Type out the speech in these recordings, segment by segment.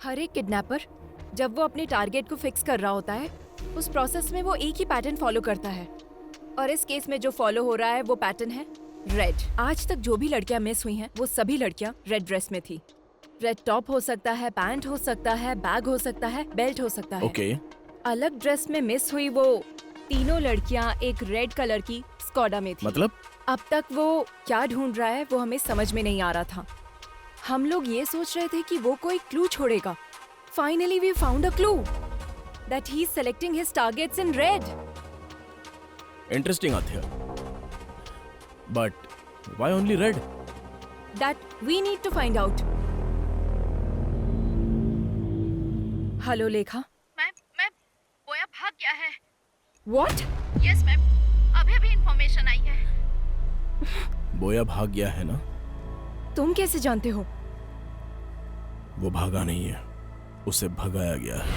हर एक किडनैपर जब वो अपने टारगेट को फिक्स कर रहा होता है, उस प्रोसेस में वो एक ही पैटर्न फॉलो करता है। और इस केस में जो फॉलो हो रहा है वो पैटर्न है रेड। आज तक जो भी लड़कियां मिस हुई हैं, वो सभी लड़कियां रेड ड्रेस में थी। रेड टॉप हो सकता है, पैंट हो सकता है, बैग हो सकता है, बेल्ट हो सकता है। ओके। अलग ड्रेस में मिस हुई वो तीनों लड़कियां एक रेड कलर की स्कॉडा में थी। मतलब? अब तक वो क्या ढूंढ रहा है वो हमें समझ में नहीं आ रहा था। हम लोग ये सोच रहे थे कि वो कोई क्लू छोड़ेगा। Finally we found a clue that he's selecting his targets in red. Interesting, Athya. But why only red? That we need to find out. Hello Lekha. Ma'am Boya भाग गया है। What? यस मैम, अभी इंफॉर्मेशन आई है। बोया भाग गया है ना? तुम कैसे जानते हो? वो भागा नहीं है, उसे भगाया गया है।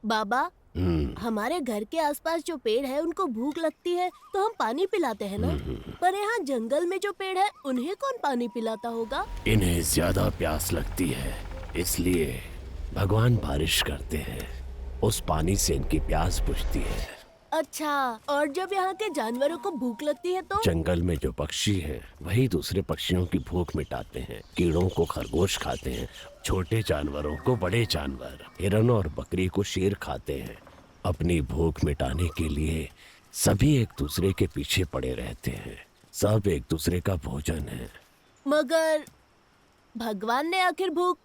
बाबा, हमारे घर के आसपास जो पेड़ है उनको भूख लगती है तो हम पानी पिलाते हैं ना। पर यहाँ जंगल में जो पेड़ है उन्हें कौन पानी पिलाता होगा? इन्हें ज्यादा प्यास लगती है, इसलिए भगवान बारिश करते हैं। उस पानी से इनकी प्यास बुझती है। अच्छा, और जब यहाँ के जानवरों को भूख लगती है तो? जंगल में जो पक्षी हैं, वही दूसरे पक्षियों की भूख मिटाते हैं। कीड़ों को खरगोश खाते हैं, छोटे जानवरों को बड़े जानवर, हिरन और बकरी को शेर खाते हैं। अपनी भूख मिटाने के लिए सभी एक दूसरे के पीछे पड़े रहते हैं। सब एक दूसरे का भोजन है। मगर भगवान ने आखिर भूख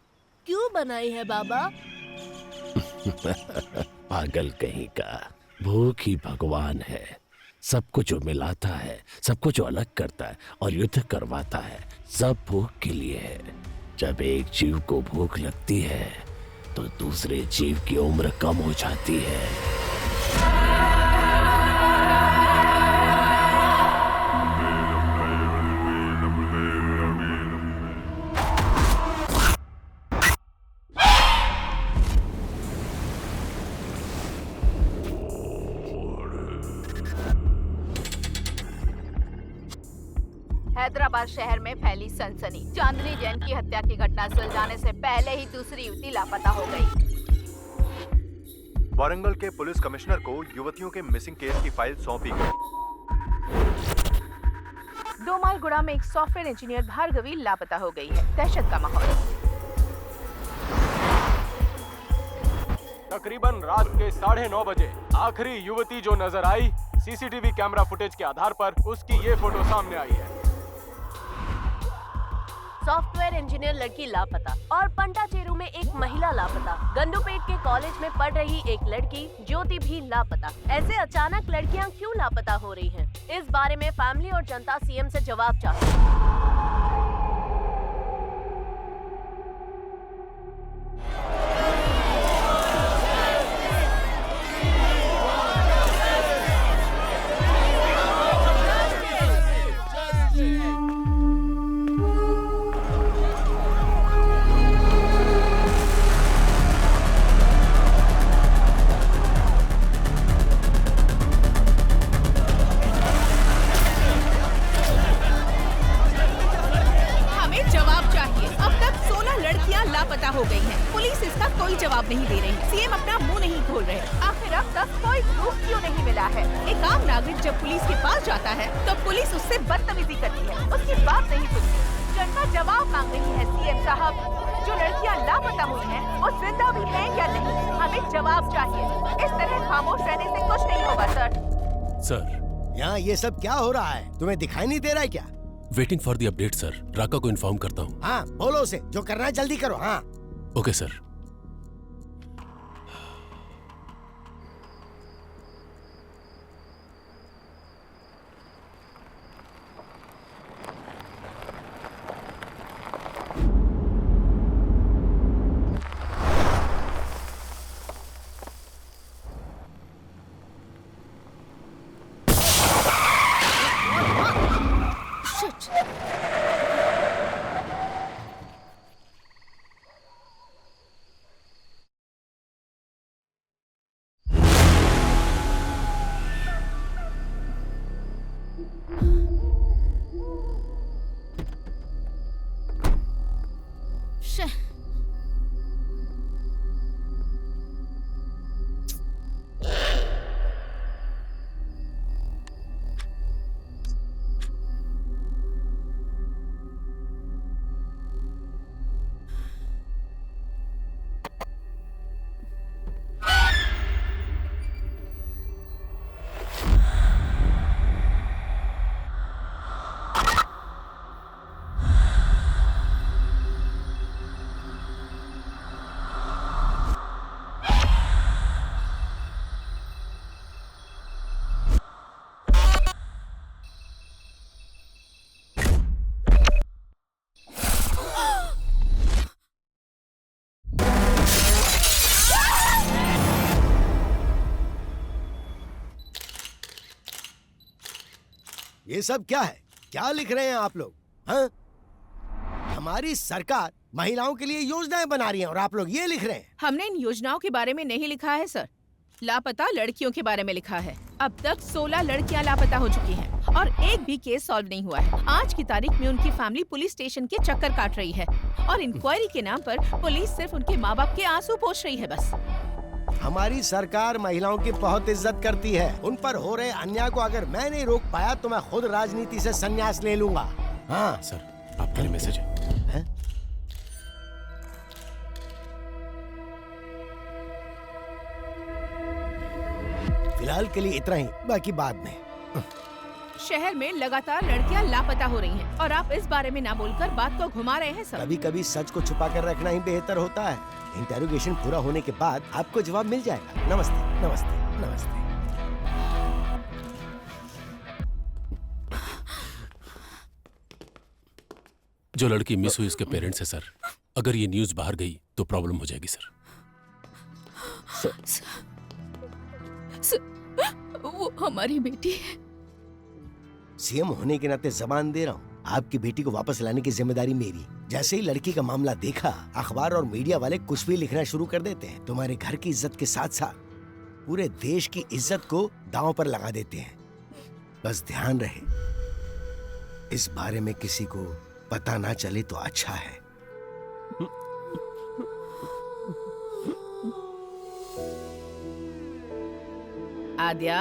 क्यों बनाई है बाबा? पागल कहीं का, भूख ही भगवान है। सबको जो मिलाता है, सबको जो अलग करता है और युद्ध करवाता है, सब भूख के लिए है। जब एक जीव को भूख लगती है तो दूसरे जीव की उम्र कम हो जाती है। हैदराबाद शहर में फैली सनसनी। चांदनी जैन की हत्या की घटना सुलझाने से पहले ही दूसरी युवती लापता हो गई। वारंगल के पुलिस कमिश्नर को युवतियों के मिसिंग केस की फाइल सौंपी गई। दोमालगुड़ा में एक सॉफ्टवेयर इंजीनियर भार्गवी लापता हो गई है। दहशत का माहौल। तकरीबन रात के 9:30 बजे आखिरी युवती जो नजर आई, सीसीटीवी कैमरा फुटेज के आधार पर उसकी ये फोटो सामने आई है। सॉफ्टवेयर इंजीनियर लड़की लापता और पंटाचेरू में एक महिला लापता। गंडूपेट के कॉलेज में पढ़ रही एक लड़की ज्योति भी लापता। ऐसे अचानक लड़कियां क्यों लापता हो रही हैं? इस बारे में फैमिली और जनता सीएम से जवाब चाहती है। हो गई हैं। पुलिस इसका कोई जवाब नहीं दे रही। सीएम अपना मुंह नहीं खोल रहे। आखिर अब तक कोई प्रूफ क्यों नहीं मिला है? एक आम नागरिक जब पुलिस के पास जाता है तो पुलिस उससे बदतमीजी करती है, उसकी बात नहीं सुनती। जनता जवाब मांग रही है। सीएम साहब, जो लड़कियां लापता हुई हैं, वो जिंदा भी हैं या नहीं? हमें जवाब चाहिए। इस तरह खामोश रहने से कुछ नहीं होगा सर। सर, यहाँ ये सब क्या हो रहा है? तुम्हें दिखाई नहीं दे रहा है क्या? Waiting for the update sir. Raka को इन्फॉर्म करता हूँ। हाँ बोलो उसे, जो करना है जल्दी करो। हाँ ओके सर। ये सब क्या है? क्या लिख रहे हैं आप लोग? हाँ? हमारी सरकार महिलाओं के लिए योजनाएं बना रही है और आप लोग ये लिख रहे हैं? हमने इन योजनाओं के बारे में नहीं लिखा है सर, लापता लड़कियों के बारे में लिखा है। अब तक 16 लड़कियां लापता हो चुकी हैं और एक भी केस सॉल्व नहीं हुआ है। आज की तारीख में उनकी फैमिली पुलिस स्टेशन के चक्कर काट रही है और इंक्वायरी के नाम पर पुलिस सिर्फ उनके माँ बाप के आंसू पोंछ रही है बस। हमारी सरकार महिलाओं की बहुत इज्जत करती है। उन पर हो रहे अन्याय को अगर मैं नहीं रोक पाया तो मैं खुद राजनीति से संन्यास ले लूंगा। हाँ सर, आपके लिए मैसेज है। फिलहाल के लिए इतना ही, बाकी बाद में। शहर में लगातार लड़कियां लापता हो रही हैं और आप इस बारे में ना बोलकर बात को घुमा रहे हैं सर। कभी कभी सच को छुपा कर रखना ही बेहतर होता है। इंटेरोगेशन पूरा होने के बाद आपको जवाब मिल जाएगा। नमस्ते नमस्ते नमस्ते। जो लड़की मिस हुई उसके पेरेंट्स है सर। अगर ये न्यूज़ बाहर गई तो प्रॉब्लम हो जाएगी सर। वो हमारी बेटी है। सीएम होने के नाते जबान दे रहा हूँ, आपकी बेटी को वापस लाने की जिम्मेदारी मेरी। जैसे ही लड़की का मामला देखा, अखबार और मीडिया वाले कुछ भी लिखना शुरू कर देते हैं। तुम्हारे घर की इज्जत के साथ साथ पूरे देश की इज्जत को दांव पर लगा देते हैं। बस ध्यान रहे, इस बारे में किसी को पता ना चले तो अच्छा है। आद्या,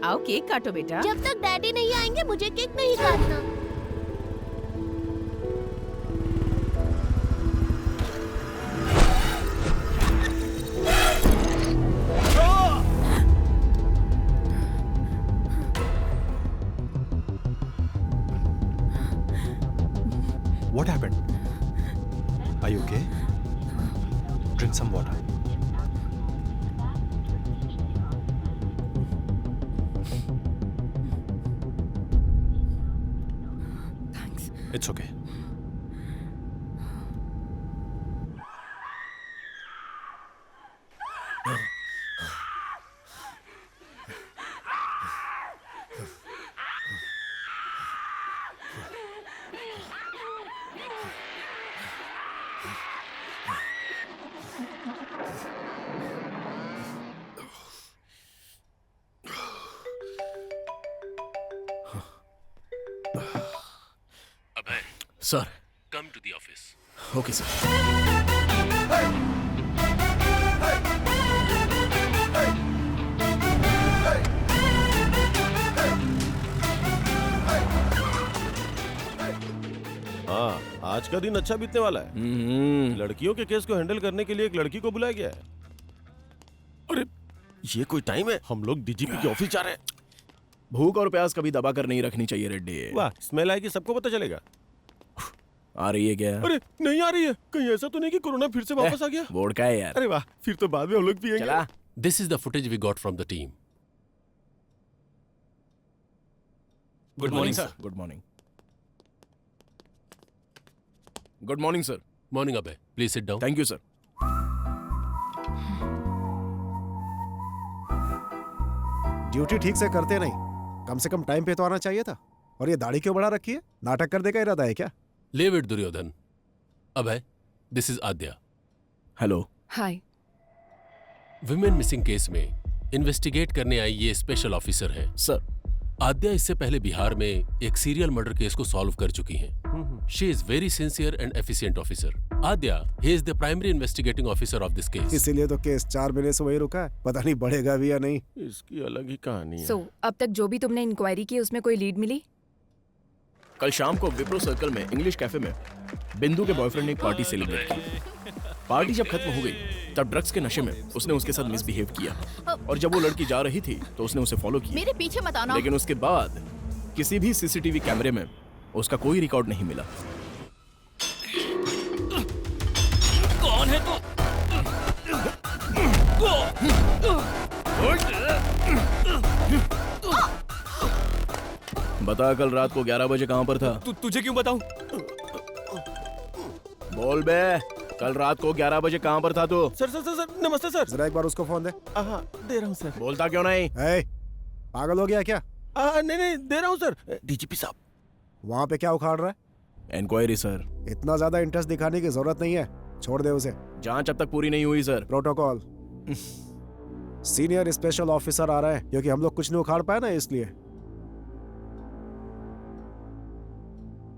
आओ केक काटो बेटा। जब तक डैडी नहीं आएंगे मुझे केक नहीं काटना। What happened? Are you okay? Drink some water. Thanks. It's okay. Sir, come to the office. Okay sir. हाँ, आज का दिन अच्छा बीतने वाला है। लड़कियों के केस को हैंडल करने के लिए एक लड़की को बुलाया गया है। अरे ये कोई टाइम है? हम लोग डीजीपी के ऑफिस जा रहे हैं। भूख और प्यास कभी दबा कर नहीं रखनी चाहिए रेड्डी। वाह, स्मेल आएगी सबको पता चलेगा। आ रही है क्या? अरे नहीं आ रही है, कहीं ऐसा तो नहीं कि कोरोना फिर से वापस आ गया? वोडका है यार। अरे वाह, फिर तो बाद में हम लोग पिएंगे। चला। This is the footage we got from the team. Good morning sir. Good morning. Good morning sir. Morning, Abhay. Please sit down. Thank you sir. Duty ठीक से करते नहीं, कम से कम टाइम पे तो आना चाहिए था। और ये दाढ़ी क्यों बढ़ा रखी है? नाटक करने का इरादा है क्या? Leave it, Duryodhan. Abhay, this is Adya. Hello. Hi. Women missing case में इन्वेस्टिगेट करने आई ये स्पेशल ऑफिसर है। सर, आद्या इससे पहले बिहार में एक सीरियल मर्डर केस को सॉल्व कर चुकी हैं। She is very sincere and efficient officer. Adya, he is the primary investigating officer of this case. इसीलिए तो केस 4 महीने से वही रुका है, पता नहीं बढ़ेगा भी या नहीं। इसकी अलग ही कहानी है। सो अब तक जो भी तुमने इंक्वायरी की उसमें कोई लीड मिली? कल शाम को विप्रो सर्कल में इंग्लिश कैफे में बिंदु के बॉयफ्रेंड ने एक पार्टी सेलिब्रेट की। पार्टी जब खत्म हो गई तब ड्रग्स के नशे में उसने उसके साथ मिसबिहेव किया और जब वो लड़की जा रही थी तो उसने उसे फॉलो किया। मेरे पीछे मत आना। लेकिन उसके बाद किसी भी सीसीटीवी कैमरे में उसका कोई रिकॉर्ड नहीं मिला। कौन है तू? बता, कल रात को 11 बजे कहाँ पर था? तुझे क्यों बताऊं? बोल बे, कल रात को 11 बजे कहाँ पर था तू? सर सर सर सर नमस्ते सर। जरा एक बार उसको फोन दे। हाँ दे रहा हूँ सर। बोलता क्यों नहीं? पागल हो गया क्या? नहीं दे रहा हूँ सर। डीजीपी साहब, वहाँ पे क्या उखाड़ रहा है? Inquiry sir. इतना ज्यादा इंटरेस्ट दिखाने की जरूरत नहीं है, छोड़ दे उसे। जांच अब तक पूरी नहीं हुई sir. Protocol. Senior special officer आ रहा है, क्योंकि हम लोग कुछ नहीं उखाड़ पाए ना, इसलिए।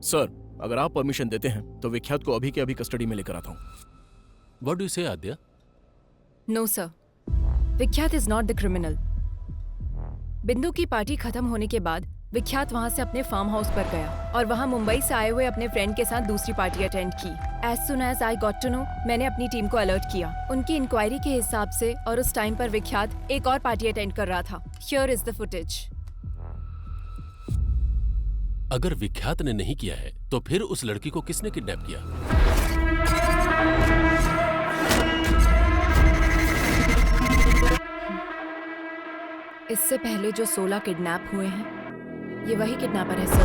सर, अगर आप परमिशन देते हैं तो विख्यात को अभी के अभी कस्टडी में लेकर आता हूँ। What do you say, Adya? No sir, Vikhyat is not the criminal. Bindu की पार्टी खत्म होने के बाद विख्यात वहां से अपने फार्म हाउस पर गया और वहां मुंबई से आए हुए अपने फ्रेंड के साथ दूसरी पार्टी अटेंड की। As soon as I got to know, मैंने अपनी टीम को अलर्ट किया। उनकी इंक्वायरी के हिसाब से और उस टाइम पर विख्यात एक और पार्टी अटेंड कर रहा था। Here is the footage. अगर विख्यात ने नहीं किया है तो फिर उस लड़की को किसने किडनैप किया? इससे पहले जो 16 किडनैप हुए हैं, ये वही किडनैपर है सर।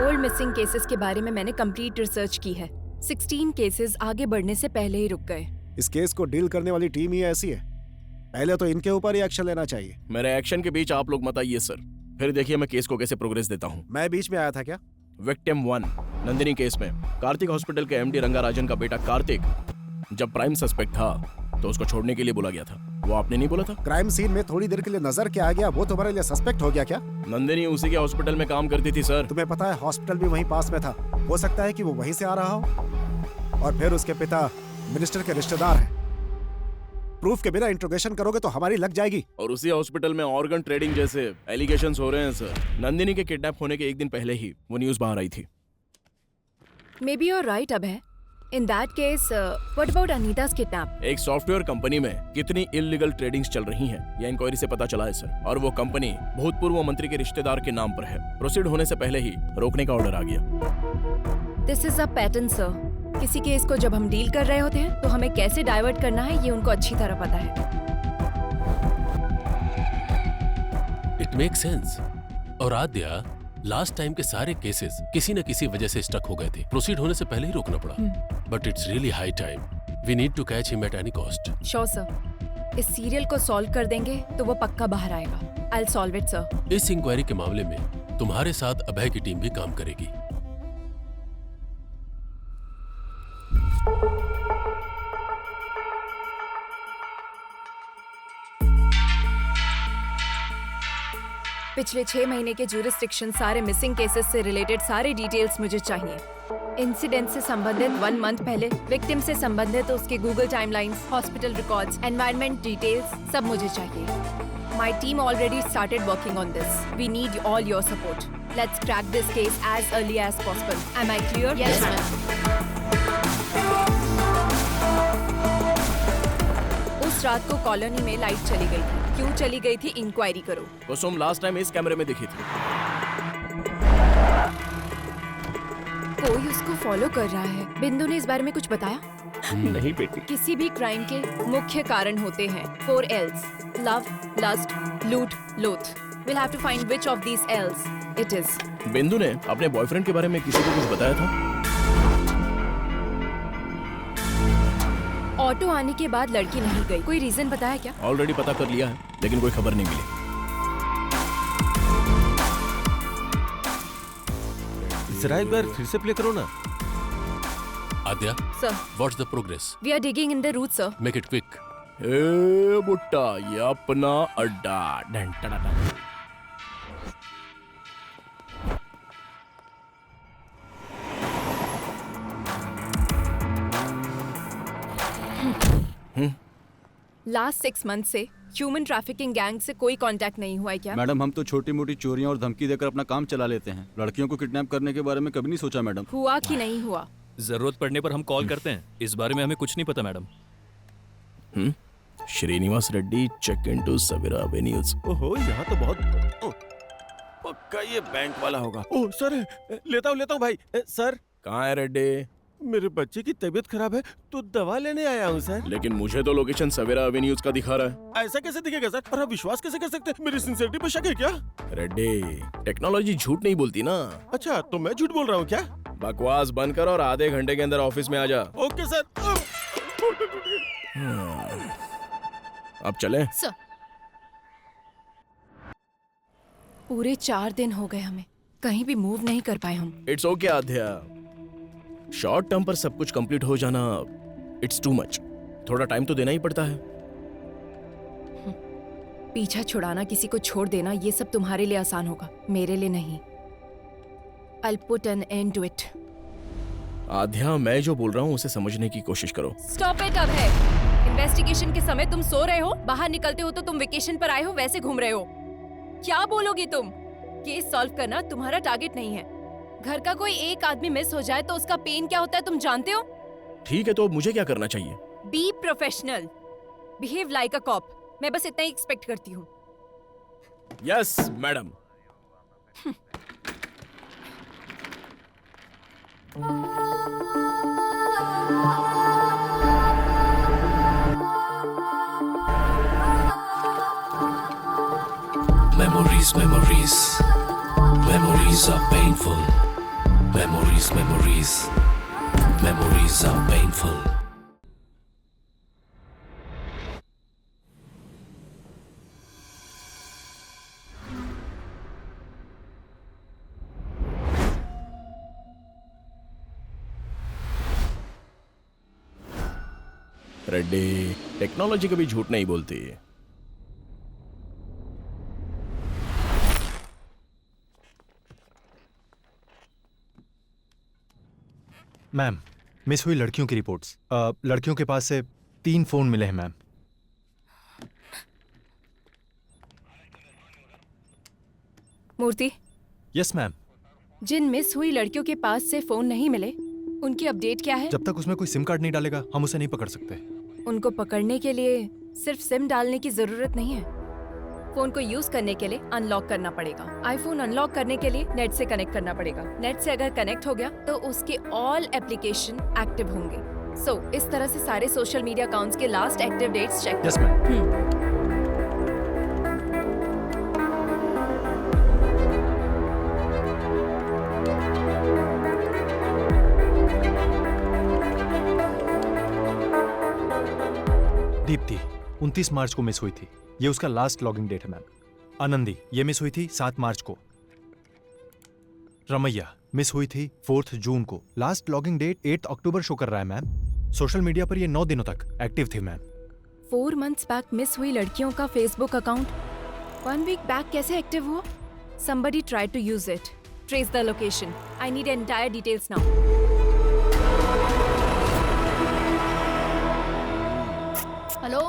ओल्ड मिसिंग केसेस के बारे में मैंने कंप्लीट रिसर्च की है। 16 केसेस आगे बढ़ने से पहले ही रुक गए। इस केस को डील करने वाली टीम ही ऐसी है, पहले तो इनके ऊपर ही एक्शन लेना चाहिए। मेरे एक्शन के बीच आप लोग मत आइए सर, फिर देखिए मैं केस को कैसे प्रोग्रेस देता हूँ। मैं बीच में आया था क्या? विक्टिम 1 नंदिनी केस में कार्तिक हॉस्पिटल के एमडी रंगाराजन का बेटा कार्तिक जब प्राइम सस्पेक्ट था तो उसको छोड़ने के लिए बोला गया था। वो आपने नहीं बोला था? क्राइम सीन में थोड़ी देर के लिए नजर क्या आ गया, वो तुम्हारे लिए सस्पेक्ट हो गया क्या? नंदिनी उसी के हॉस्पिटल में काम करती थी सर। तुम्हें पता है हॉस्पिटल भी वहीं पास में था, हो सकता है कि वो वहीं से आ रहा हो। और फिर उसके पिता मिनिस्टर के रिश्तेदार हैं। प्रूफ के बिना इंट्रोगेशन करोगे तो हमारी लग जाएगी। और उसी हॉस्पिटल में ऑर्गन ट्रेडिंग जैसे एलिगेशंस हो रहे हैं सर। नंदिनी के किडनैप होने के एक दिन पहले ही वो न्यूज बाहर आई थी। May be your right Abhay. In that case what about Anita's kidnap? एक सॉफ्टवेयर कंपनी में कितनी इल्लीगल ट्रेडिंग्स चल रही हैं, यह इंक्वायरी से पता चला है सर। और वो कंपनी भूतपूर्व मंत्री के रिश्तेदार के नाम पर है। प्रोसीड होने से पहले ही रोकने का ऑर्डर आ गया। This is a pattern sir. किसी केस को जब हम डील कर रहे होते हैं तो हमें कैसे डाइवर्ट करना है ये उनको अच्छी तरह पता है। It make sense. और आद्या, लास्ट टाइम के सारे केसेस किसी न किसी वजह से स्टक हो गए थे। प्रोसीड होने से पहले ही रोकना पड़ा। But it's really high time. We need to catch him at any cost. Sure sir. इस सीरियल को सॉल्व कर देंगे तो वो पक्का बाहर आएगा। I will solve it sir. इस इंक्वायरी के मामले में तुम्हारे साथ अभय की टीम भी काम करेगी। पिछले 6 महीने के ज्यूरिसडिक्शन, सारे मिसिंग केसेस से रिलेटेड सारे डिटेल्स मुझे चाहिए। इंसिडेंट से संबंधित 1 मंथ पहले, विक्टिम से संबंधित उसके Google timelines, hospital records, environment details सब मुझे चाहिए। My team already started working on this. We need all your support. Let's crack this case as early as possible. Am I clear? Yes ma'am. उस रात को colony में light चली गई थी। क्यों चली गई थी, इंक्वायरी करो। कुसुम लास्ट टाइम इस कैमरे में दिखी थी। कोई उसको फॉलो कर रहा है। बिंदु ने इस बारे में कुछ बताया? नहीं बेटी। किसी भी क्राइम के मुख्य कारण होते हैं 4 L's: लव, लस्ट, लूट, लोथ। We'll have to find which of these L's it is. बिंदु ने अपने बॉयफ्रेंड के बारे में किसी को कुछ बताया था? ऑटो आने के बाद लड़की नहीं गई। कोई रीजन बताया क्या? ऑलरेडी पता कर लिया है, लेकिन कोई खबर नहीं मिली। जरा एक बार फिर से प्ले करो ना। Aadya, Sir, what's the progress? we are digging in the root, sir. Make it quick. ए बुट्टा, ये अपना अड्डा। डन टडा डन। लास्ट 6 मंथ से ह्यूमन ट्रैफिकिंग गैंग से कोई कांटेक्ट नहीं हुआ है क्या? मैडम, हम तो छोटी मोटी चोरियां और धमकी देकर अपना काम चला लेते हैं। लड़कियों को किडनैप करने के बारे में कभी नहीं सोचा मैडम। हुआ कि नहीं हुआ? जरूरत पड़ने पर हम कॉल करते हैं। इस बारे में हमें कुछ नहीं पता madam. Srinivas Reddy, check into Savera avenues. ओहो, यहाँ तो बहुत पक्का ये बैंक वाला होगा। ओह सर, लेता हूँ भाई। सर, कहाँ है रेड्डी? मेरे बच्चे की तबीयत खराब है तो दवा लेने आया हूँ सर। लेकिन मुझे तो लोकेशन सवेरा एवेन्यूज का दिखा रहा है। ऐसा कैसे दिखेगा सर? और आप विश्वास कैसे कर सकते हैं? मेरी सिंसियरिटी पे शक है क्या? रेड्डी, टेक्नोलॉजी झूठ नहीं बोलती ना। अच्छा, तो मैं झूठ बोल रहा हूँ क्या? बकवास बंद कर और आधे घंटे के अंदर ऑफिस में आ जा। Okay sir. अब चलें? सर, पूरे 4 दिन हो गए हमें, कहीं भी मूव नहीं कर पाए हम। It's okay Aadhya, short term पर सब कुछ कंप्लीट हो जाना इट्स टू मच। थोड़ा टाइम तो देना ही पड़ता है। पीछा छुड़ाना, किसी को छोड़ देना, ये सब तुम्हारे लिए आसान होगा, मेरे लिए नहीं। I'll put an end to it. आध्या, मैं जो बोल रहा हूँ उसे समझने की कोशिश करो। Stop it अब है। इन्वेस्टिगेशन के समय तुम सो रहे हो, बाहर निकलते हो तो तुम वेकेशन पर आए हो वैसे घूम रहे हो। क्या बोलोगी तुम? केस सॉल्व करना तुम्हारा टारगेट नहीं है। घर का कोई एक आदमी मिस हो जाए तो उसका पेन क्या होता है तुम जानते हो? ठीक है, तो मुझे क्या करना चाहिए? Be professional, behave like a cop. मैं बस इतना ही एक्सपेक्ट करती हूँ। Yes madam. Memories, memories, memories are painful. Memories, memories, memories are painful. Reddy, technology कभी झूठ नहीं बोलती। मैम, मिस हुई लड़कियों की रिपोर्ट्स। लड़कियों के पास से 3 फोन मिले हैं मैम। मूर्ति। Yes ma'am. जिन मिस हुई लड़कियों के पास से फोन नहीं मिले, उनकी अपडेट क्या है? जब तक उसमें कोई सिम कार्ड नहीं डालेगा हम उसे नहीं पकड़ सकते। उनको पकड़ने के लिए सिर्फ सिम डालने की जरूरत नहीं है। फोन को यूज करने के लिए अनलॉक करना पड़ेगा। आईफोन अनलॉक करने के लिए नेट से कनेक्ट करना पड़ेगा। नेट से अगर कनेक्ट हो गया तो उसके ऑल एप्लीकेशन एक्टिव होंगे। सो इस तरह से सारे सोशल मीडिया अकाउंट्स के last active dates check. Yes ma'am. Deepti 29 मार्च को मिस हुई थी, ये उसका लास्ट लॉगिंग डेट है मैम। आनंदी, ये मिस हुई थी 7 मार्च को। रमैया मिस हुई थी 4 जून को, लास्ट लॉगिंग डेट 8 अक्टूबर शो कर रहा है मैम। सोशल मीडिया पर ये 9 दिनों तक एक्टिव थी मैम। 4 मंथ्स बैक मिस हुई लड़कियों का फेसबुक अकाउंट 1 वीक बैक कैसे एक्टिव हुआ? Somebody tried to use it. Trace the location. I need entire details now. Hello,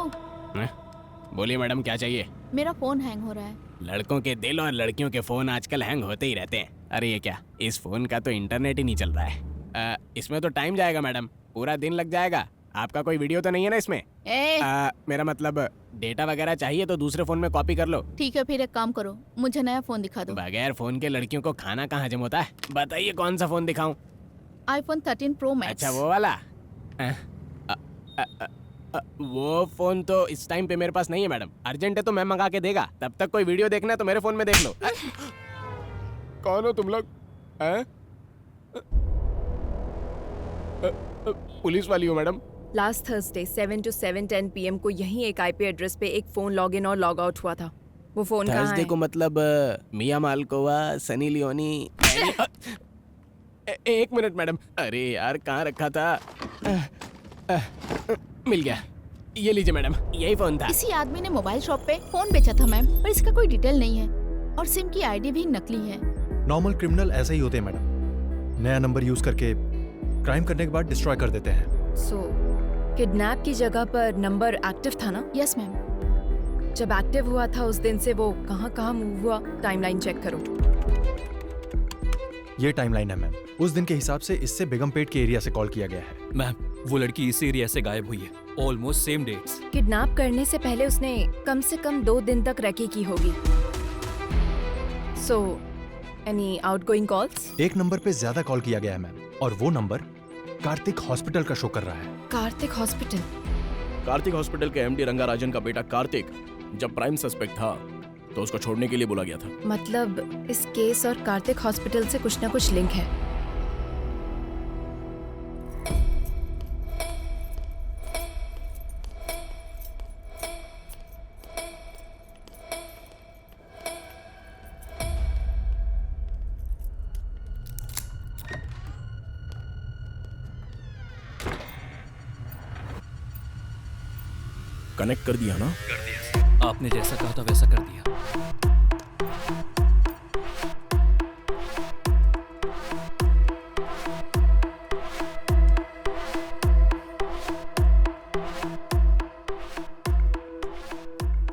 बोलिए मैडम, क्या चाहिए? मेरा फोन हैंग हो रहा है। लड़कों के दिल और लड़कियों के फोन आजकल हैंग होते ही रहते हैं। अरे ये क्या, इस फोन का तो इंटरनेट ही नहीं चल रहा है। इसमें तो टाइम जाएगा मैडम, पूरा दिन लग जाएगा। आपका कोई वीडियो तो नहीं है ना इसमें? मेरा मतलब डेटा वगैरह चाहिए तो दूसरे फोन में कॉपी कर लो। ठीक है, फिर एक काम करो, मुझे नया फोन दिखा दो। बगैर फोन के लड़कियों को खाना कहाँ हजम होता है? बताइए कौन सा फोन दिखाऊं? iPhone 13 Pro Max। अच्छा वो वाला? वो फोन तो इस टाइम पे मेरे पास नहीं है मैडम। अर्जेंट है तो मैं मंगा के देगा। तब तक कोई वीडियो देखना है तो मेरे फोन में देख लो। कौन हो तुम लोग? पुलिस वाली हो madam? Last Thursday 7 to 7:10 PM को यही एक IP एड्रेस पे एक फोन लॉग इन और लॉग आउट हुआ था। वो फोन कहाँ है? थर्सडे को मतलब मिया मालकोवा, सनी लियोनी। एक मिनट मैडम। अरे यार कहाँ रखा था? मिल गया। ये लीजिए मैडम, यही फोन था। किसी आदमी ने मोबाइल शॉप पे फोन बेचा था मैम, पर इसका कोई डिटेल नहीं है और सिम की ID भी नकली है। नॉर्मल क्रिमिनल ऐसे ही होते हैं मैडम, नया नंबर यूज करके क्राइम करने के बाद डिस्ट्रॉय कर देते हैं। सो किडनैप की जगह पर नंबर एक्टिव था ना? Yes ma'am. जब एक्टिव हुआ था उस दिन से वो कहाँ मूव हुआ, टाइमलाइन चेक करो। ये टाइमलाइन है मैम, उस दिन के हिसाब से इससे बेगमपेट के एरिया से कॉल किया गया है। मैम वो लड़की इस एरिया से गायब हुई है, ऑलमोस्ट सेम डेट्स। किडनैप करने से पहले उसने कम से कम 2 दिन तक रैकी की होगी। So any outgoing calls? एक नंबर पे ज्यादा कॉल किया गया है मैम, और वो नंबर कार्तिक हॉस्पिटल का शो कर रहा है। कार्तिक हॉस्पिटल? कार्तिक हॉस्पिटल के MD रंगाराजन का बेटा कार्तिक जब प्राइम सस्पेक्ट था तो उसको छोड़ने के लिए बोला गया था। मतलब इस केस और कार्तिक हॉस्पिटल से कुछ ना कुछ लिंक है। कनेक्ट कर दिया ना? कर दिया। आपने जैसा कहा था वैसा कर दिया।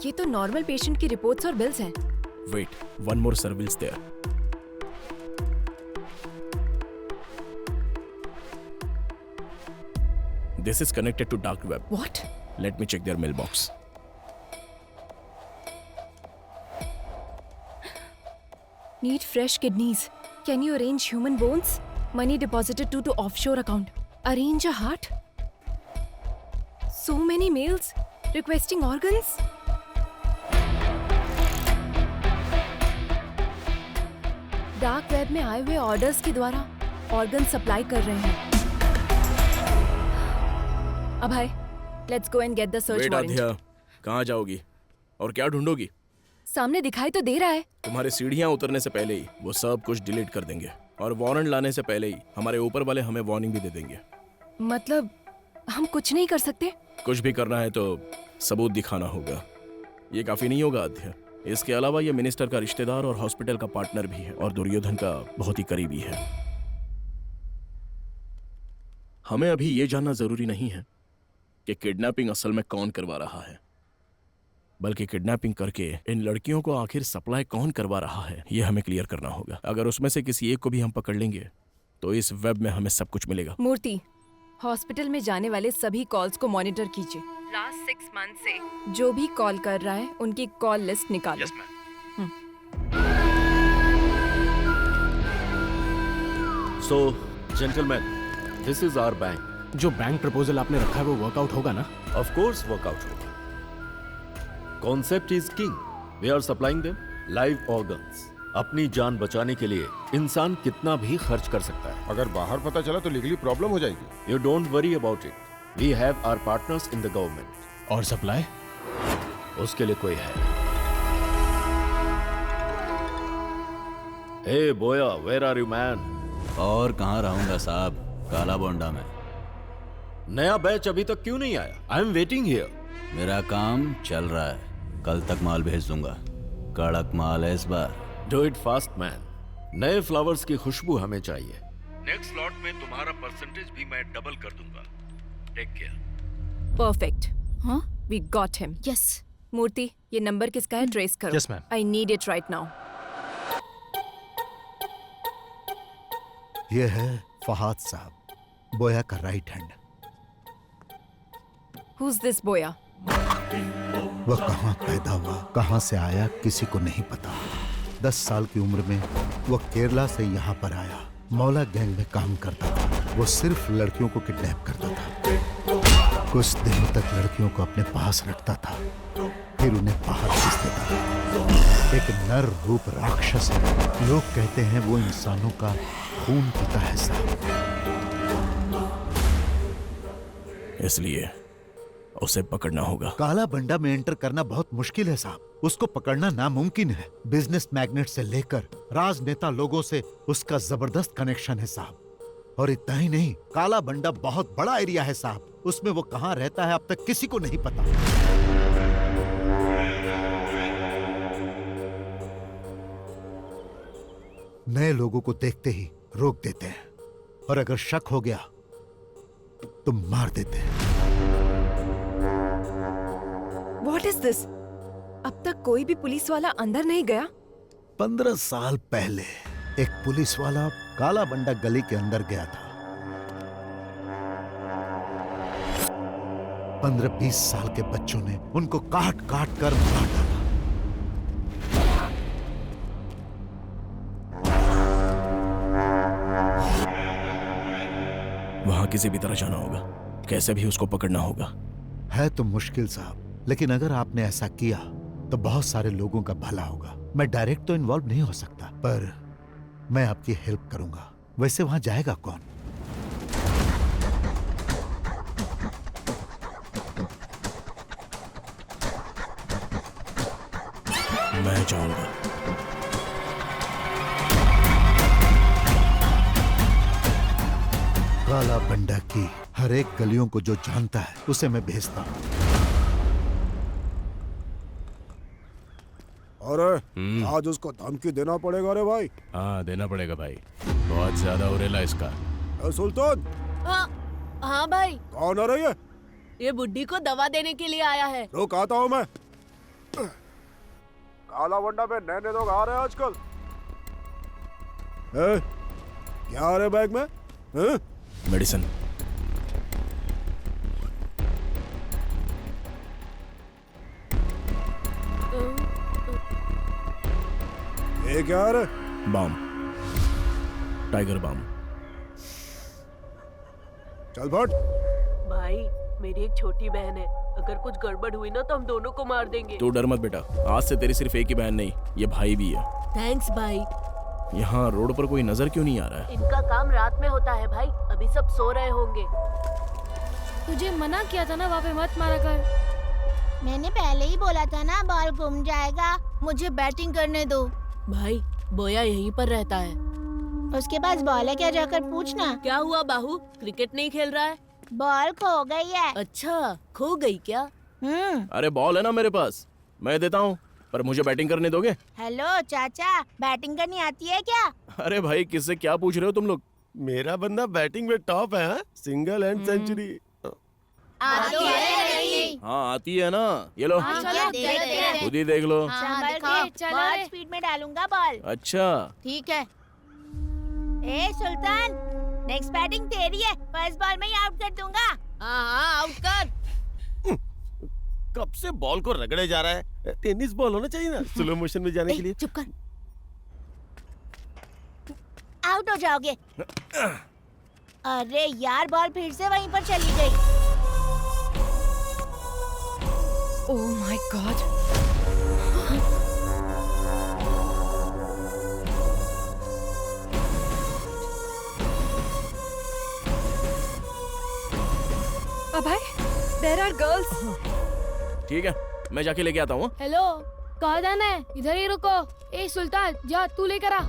ये तो नॉर्मल पेशेंट की रिपोर्ट्स और बिल्स हैं। Wait, one more surveils there. This is connected to dark web. What? Let me check their mailbox. Need fresh kidneys. Can you arrange human bones? Money deposited to offshore account. Arrange a heart? So many mails requesting organs. Dark web में आए हुए orders के द्वारा organ supply कर रहे हैं। Abhay, let's go and get the search warrant. Aadhya, कहाँ जाओगी और क्या ढूंढोगी? सामने दिखाई तो दे रहा है। तुम्हारे सीढ़ियाँ उतरने से पहले ही वो सब कुछ डिलीट कर देंगे और वारंट लाने से पहले ही हमारे ऊपर वाले हमें वार्निंग भी दे देंगे। मतलब हम कुछ नहीं कर सकते? कुछ भी करना है तो सबूत दिखाना होगा। ये काफी नहीं होगा आध्या। इसके अलावा ये मिनिस्टर का रिश्तेदार और हॉस्पिटल का पार्टनर भी है और दुर्योधन का बहुत ही करीबी है। हमें अभी ये जानना जरूरी नहीं है कि किडनैपिंग असल में कौन करवा रहा है, बल्कि किडनैपिंग करके इन लड़कियों को आखिर सप्लाई कौन करवा रहा है ये हमें क्लियर करना होगा। अगर उसमें से किसी एक को भी हम पकड़ लेंगे तो इस वेब में हमें सब कुछ मिलेगा। मूर्ति, हॉस्पिटल में जाने वाले सभी कॉल्स को मॉनिटर कीजिए। लास्ट 6 मंथ से जो भी कॉल कर रहा है उनकी कॉल लिस्ट निकालो। Yes, ma'am. So, gentlemen, this is our bank. जो बैंक प्रपोजल आपने रखा है वो वर्कआउट होगा ना? Of course, workout होगा. Concept is king. We are supplying them live organs. अपनी जान बचाने के लिए इंसान कितना भी खर्च कर सकता है। अगर बाहर पता चला तो लीगली प्रॉब्लम हो जाएगी। You don't worry about it. We have our partners in the government. और सप्लाई? उसके लिए कोई है। Hey बोया, where are you man? और कहाँ रहूंगा साहब, काला बोंडा में। नया बैच अभी तक क्यों नहीं आया? I am waiting here. मेरा काम चल रहा है, कल तक माल भेज दूंगा। कड़क माल है इस बार। Do it fast man. नए फ्लावर्स की खुशबू हमें चाहिए। नेक्स्ट लॉट में तुम्हारा परसेंटेज भी मैं डबल कर दूंगा। Take care. परफेक्ट। हाँ, we got him. Yes. Murthy, ये नंबर किसका है? ट्रेस करो। Yes, ma'am. I need it right now. ये है फहाद साहब, बोया का right hand. Who's this boya? वह कहाँ पैदा हुआ, कहाँ से आया, किसी को नहीं पता। 10 साल की उम्र में वह केरला से यहाँ पर आया। मौला गैंग में काम करता था। वो सिर्फ लड़कियों को किडनैप करता था। कुछ दिनों तक लड़कियों को अपने पास रखता था, फिर उन्हें बाहर भेज देता था। एक नर रूप राक्षस है। लोग कहते हैं वो इंसानों का खून पीता है साहब। इसलिए उसे पकड़ना होगा। काला बंडा में एंटर करना बहुत मुश्किल है साहब। उसको पकड़ना नामुमकिन है। बिजनेस मैग्नेट से लेकर राजनेता लोगों से उसका जबरदस्त कनेक्शन है साहब। और इतना ही नहीं, काला बंडा बहुत बड़ा एरिया है साहब। उसमें वो कहाँ रहता है अब तक किसी को नहीं पता। नए लोगों को देखते ही रोक देते हैं और अगर शक हो गया तो मार देते हैं। What is this? अब तक कोई भी पुलिस वाला अंदर नहीं गया? 15 साल पहले एक पुलिस वाला काला बंडा गली के अंदर गया था। 15-20 साल के बच्चों ने उनको काट काट कर मार डाला। वहां किसी भी तरह जाना होगा, कैसे भी उसको पकड़ना होगा। है तो मुश्किल साहब, लेकिन अगर आपने ऐसा किया तो बहुत सारे लोगों का भला होगा। मैं डायरेक्ट तो इन्वॉल्व नहीं हो सकता, पर मैं आपकी हेल्प करूंगा। वैसे वहां जाएगा कौन? मैं जाऊंगा। काला बंडा की हर एक गलियों को जो जानता है उसे मैं भेजता हूं। अरे आज उसको धमकी देना पड़ेगा रे भाई। हाँ देना पड़ेगा भाई, बहुत ज्यादा उरेला इसका। सुल्तान। हाँ भाई। कौन आ रही है? ये बुड्ढी को दवा देने के लिए आया है। रुक आता हूँ मैं। काला बंडा में नए लोग आ रहे हैं आजकल। क्या आ रहे बैग में? मेडिसिन। ये क्या है? Balm, Tiger Balm. चल फट। भाई मेरी एक छोटी बहन है, अगर कुछ गड़बड़ हुई ना तो हम दोनों को मार देंगे। तू डर मत बेटा, आज से तेरी सिर्फ एक ही बहन नहीं, ये भाई भी है। थैंक्स भाई। यहाँ रोड पर कोई नजर क्यों नहीं आ रहा है? इनका काम रात में होता है भाई, अभी सब सो रहे होंगे। तुझे मना किया था ना वहाँ पे मत मारा कर। मैंने पहले ही बोला था ना बॉल घूम जाएगा। मुझे बैटिंग करने दो। भाई बोया यहीं पर रहता है। उसके पास बॉल है क्या, जाकर पूछना। क्या हुआ बाहू, क्रिकेट नहीं खेल रहा है? बॉल खो गई है। अच्छा खो गई क्या? अरे बॉल है ना मेरे पास, मैं देता हूँ, पर मुझे बैटिंग करने दोगे? हेलो चाचा, बैटिंग करनी आती है क्या? अरे भाई किससे क्या पूछ रहे हो तुम लोग? मेरा बंदा बैटिंग में टॉप है। Single and century. आती है नहीं? हाँ आती है ना, ये लो खुद ही देख लो। बहुत स्पीड में डालूंगा बॉल। अच्छा ठीक है। ए सुल्तान, नेक्स्ट बैटिंग तेरी है। फर्स्ट बॉल में ही आउट कर दूंगा। हाँ आउट कर। कब से बॉल को रगड़े जा रहा है? टेनिस बॉल होना चाहिए ना स्लो मोशन में जाने के लिए। चुप कर। आउट हो जाओगे। अरे यार बॉल फिर से वहीं पर चली गई। Oh my God. Abhay, there are girls. ठीक है, मैं जाके लेके आता हूँ। हेलो, कहाँ जाना है? इधर ही रुको। ए सुल्तान, जा तू लेकर आ।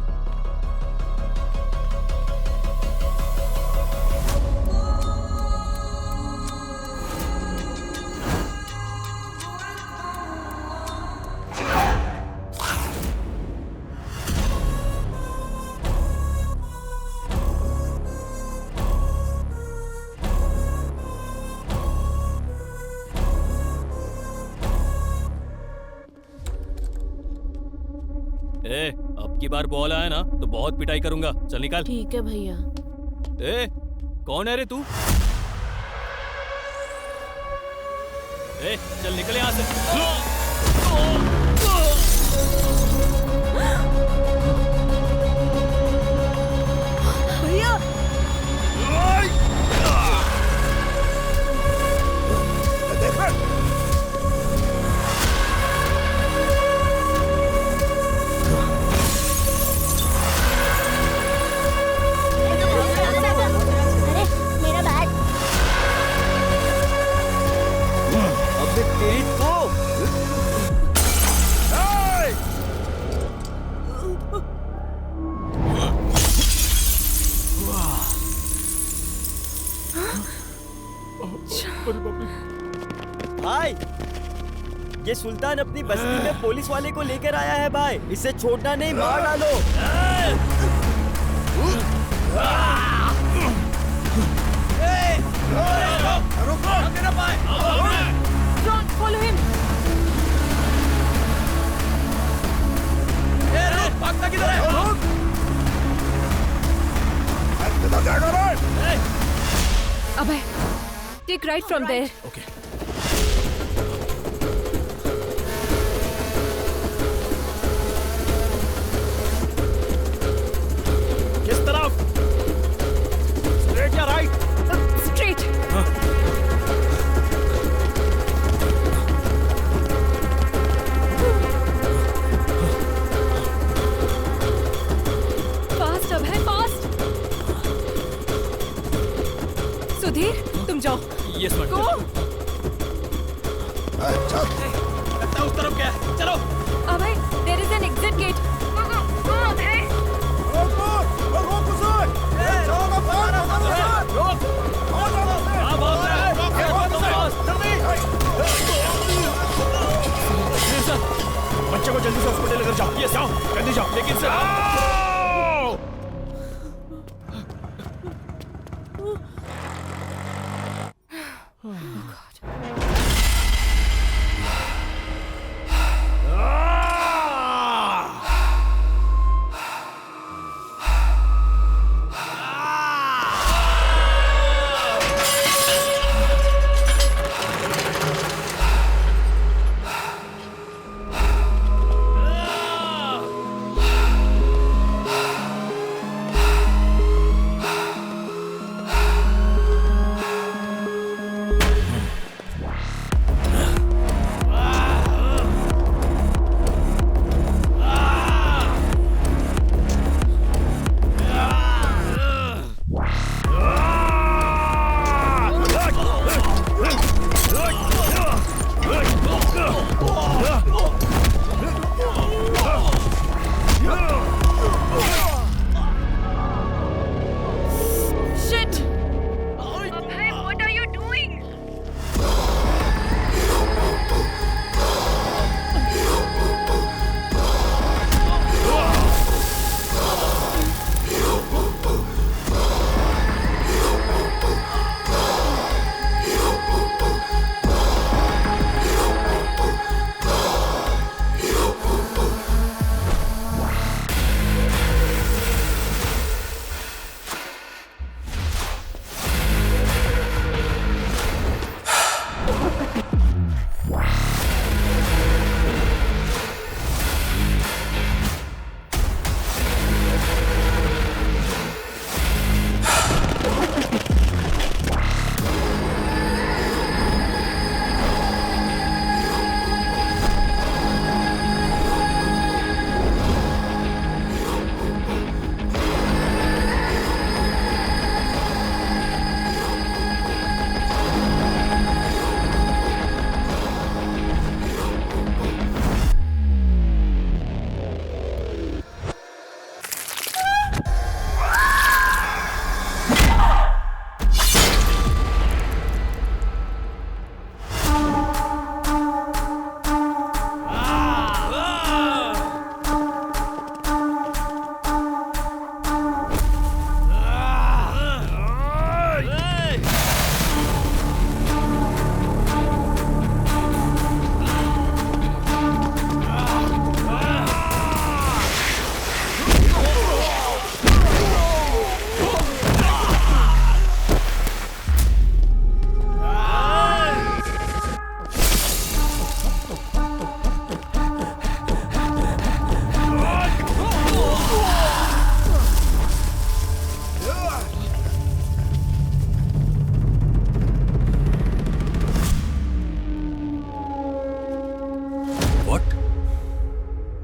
अब की बार बॉल आया ना तो बहुत पिटाई करूंगा। चल निकाल। ठीक है भैया। ए, कौन है रे तू? ए, चल निकल यहाँ से। भैया अरे मेरा बैग। अबे तेरी तो भाई, ये सुल्तान अपनी बस्ती में पुलिस वाले को लेकर आया है भाई। इसे छोड़ना नहीं, मार डालो। Don't follow him. भागता किधर है? अबे, take right from there. Okay. किस तरफ? स्ट्रेट या राइट? Straight. Fast अब है, fast. सुधीर, तुम जाओ। Yes, madam. Go. लगता है उस तरफ क्या है? चलो। अबे, there is an exit gate. बच्चे को जल्दी से हॉस्पिटल लेकर जाओ। ये जाओ, जल्दी जाओ। लेकिन से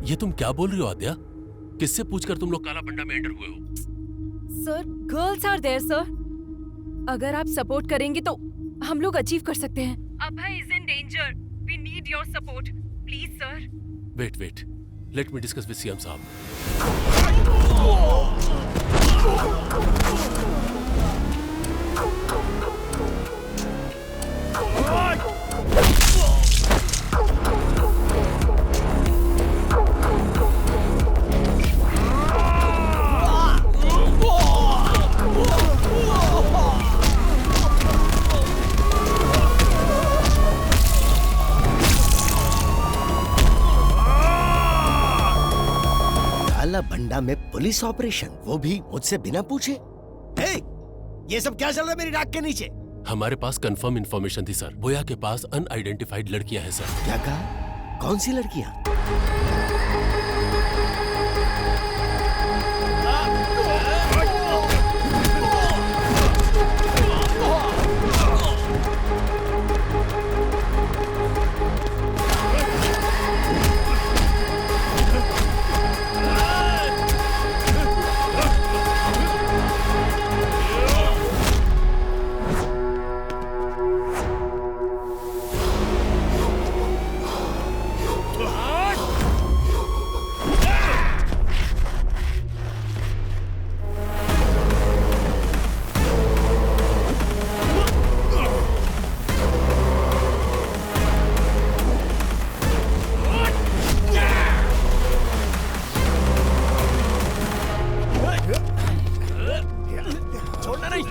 ये तुम क्या बोल रही हो आद्या? किससे पूछकर तुम लोग काला बंडा में एंटर हुए हो? Sir, girls are there sir. अगर आप सपोर्ट करेंगे तो हम लोग अचीव कर सकते हैं। Abhay is in danger. We need your support please sir. Wait, let me discuss with CM साहब। काला बंडा में पुलिस ऑपरेशन, वो भी मुझसे बिना पूछे। हे, ये सब क्या चल रहा है मेरी नाक के नीचे? हमारे पास कंफर्म इंफॉर्मेशन थी सर। बोया के पास अनआइडेंटिफाइड लड़कियां हैं सर। क्या कहा? कौन सी लड़कियां? छोड़ना नहीं।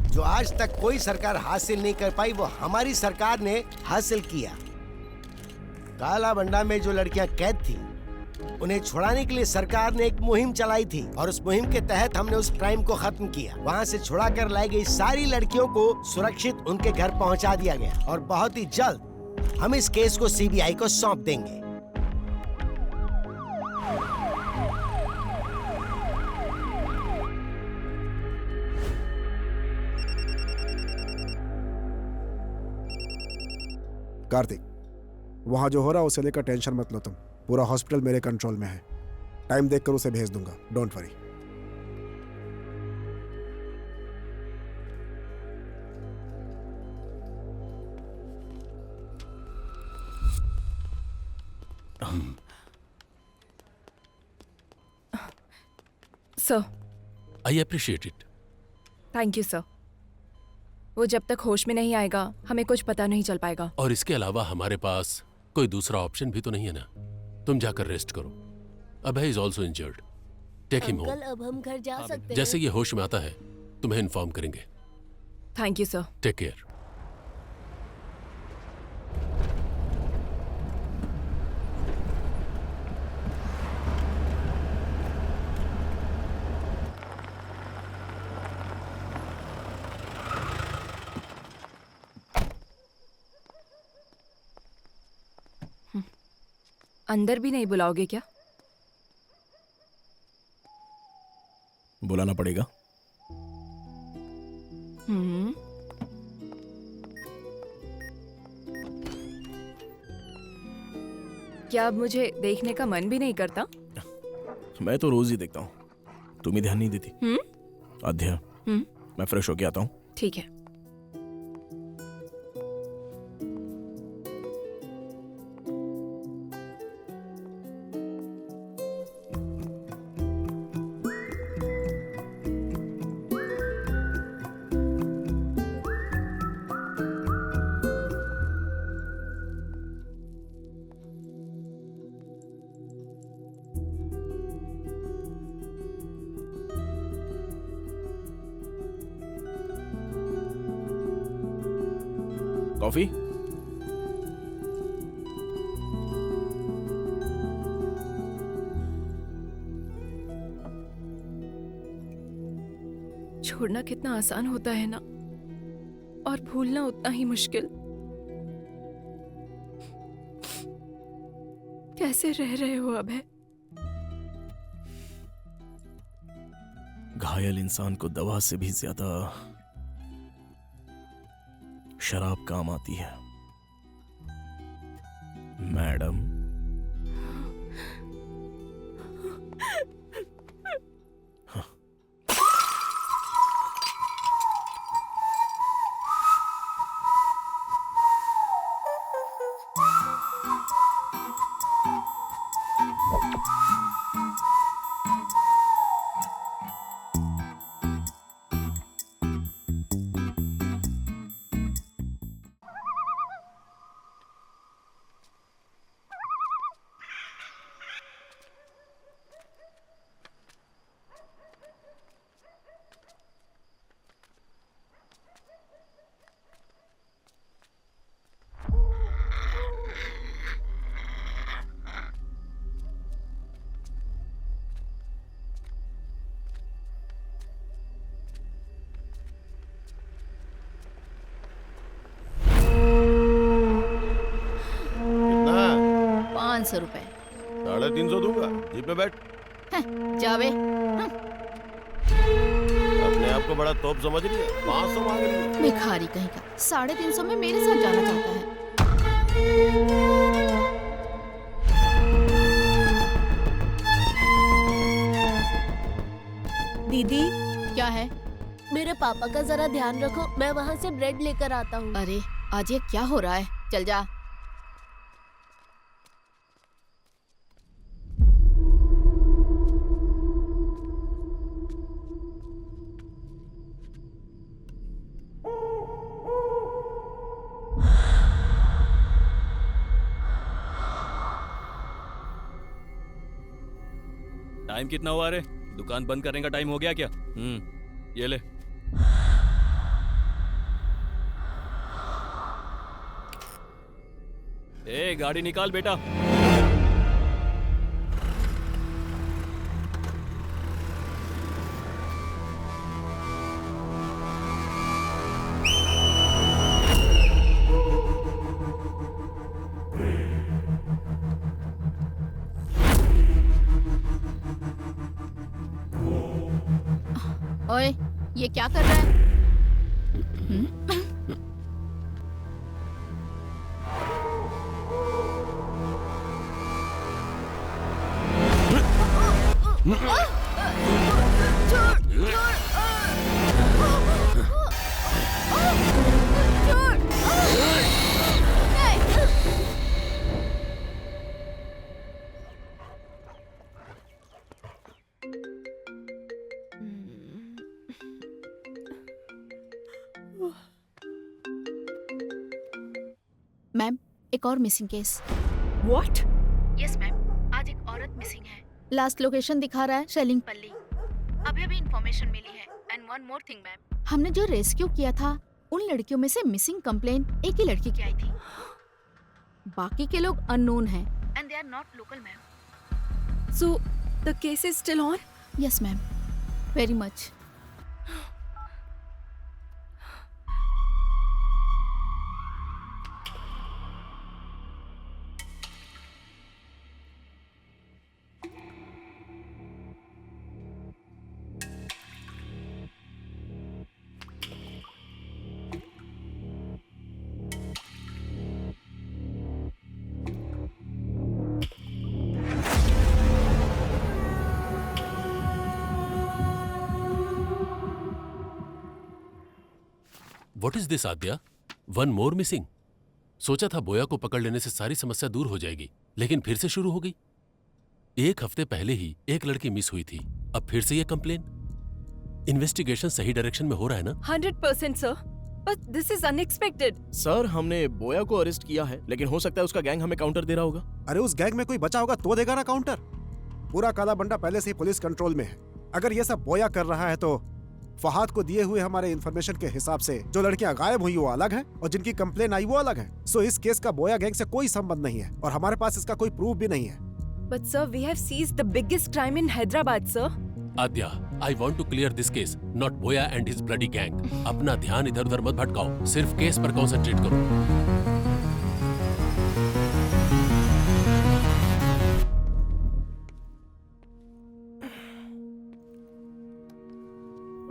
जो आज तक कोई सरकार हासिल नहीं कर पाई वो हमारी सरकार ने हासिल किया। काला बंडा में जो लड़कियां कैद थी उन्हें छुड़ाने के लिए सरकार ने एक मुहिम चलाई थी और उस मुहिम के तहत हमने उस क्राइम को खत्म किया। वहां से छुड़ा कर लाई गई सारी लड़कियों को सुरक्षित उनके घर पहुंचा दिया गया और बहुत ही जल्द हम इस केस को सीबीआई को सौंप देंगे। कार्तिक, वहां जो हो रहा है उसे लेकर टेंशन मत लो तुम। पूरा हॉस्पिटल मेरे कंट्रोल में है। टाइम देखकर उसे भेज दूंगा, don't worry. Sir, I appreciate it. Thank you sir. वो जब तक होश में नहीं आएगा हमें कुछ पता नहीं चल पाएगा। और इसके अलावा हमारे पास कोई दूसरा ऑप्शन भी तो नहीं है ना। तुम जाकर रेस्ट करो। Abhay is also injured. Take him uncle, home. अब हम घर जा सकते हैं? जैसे ये होश में आता है तुम्हें इन्फॉर्म करेंगे। Thank you sir. Take care. अंदर भी नहीं बुलाओगे क्या? बुलाना पड़ेगा। क्या अब मुझे देखने का मन भी नहीं करता? मैं तो रोज ही देखता हूँ, तुम ही ध्यान नहीं देती। आध्या, मैं फ्रेश होके आता हूँ। ठीक है। कॉफी? छोड़ना कितना आसान होता है ना। और भूलना उतना ही मुश्किल। कैसे रह रहे हो अभय? घायल इंसान को दवा से भी ज्यादा शराब काम आती है मैडम। ₹500। 350 दूंगा। जीप में बैठ। जावे। अपने आप को बड़ा तोप समझ रही है, 500 मांग रही है। भिखारी कहीं का 350 में मेरे साथ जाना चाहता है। दीदी क्या है? मेरे पापा का जरा ध्यान रखो, मैं वहाँ से ब्रेड लेकर आता हूँ। अरे आज ये क्या हो रहा है? चल जा। टाइम कितना हुआ रे? दुकान बंद करने का टाइम हो गया क्या? ये ले। ए गाड़ी निकाल बेटा। ओए, ये क्या कर रहा है? मैम, एक और missing case. What? Yes ma'am, आज एक औरत मिसिंग है। लास्ट लोकेशन दिखा रहा है शेलिंगपल्ली। अभी इन्फॉर्मेशन मिली है। And one more thing ma'am, हमने जो रेस्क्यू किया था उन लड़कियों में से मिसिंग कंप्लेन एक ही लड़की की आई थी। बाकी के लोग अननोन हैं and they are not local ma'am. So the case is still on? Yes ma'am, very much. What is this, Aadya? One more missing? सोचा था बोया को पकड़ लेने से सारी समस्या दूर हो जाएगी, लेकिन फिर से शुरू हो गई। एक हफ्ते पहले ही एक लड़की मिस हुई थी, अब फिर से ये कंप्लेन। इन्वेस्टिगेशन सही डायरेक्शन में हो रहा है ना? 100% sir, but this is unexpected. Sir, हमने बोया को अरेस्ट किया है, लेकिन हो सकता है उसका गैंग हमें काउंटर दे रहा होगा। अरे उस गैंग में कोई बचा होगा तो देगा ना काउंटर। पूरा काला बंडा पहले से ही पुलिस कंट्रोल में है। अगर ये सब बोया कर रहा है तो फहाद को दिए हुए हमारे इंफॉर्मेशन के हिसाब से जो लड़कियां गायब हुई वो अलग हैं और जिनकी कंप्लेन आई वो अलग है। सो इस केस का बोया गैंग से कोई संबंध नहीं है और हमारे पास इसका कोई प्रूफ भी नहीं है। But sir, we have seized the biggest crime in Hyderabad, sir. Aadya, I want to clear this case, not Boya and his bloody gang. अपना ध्यान इधर उधर मत भटकाओ, सिर्फ केस पर कॉन्सेंट्रेट करो।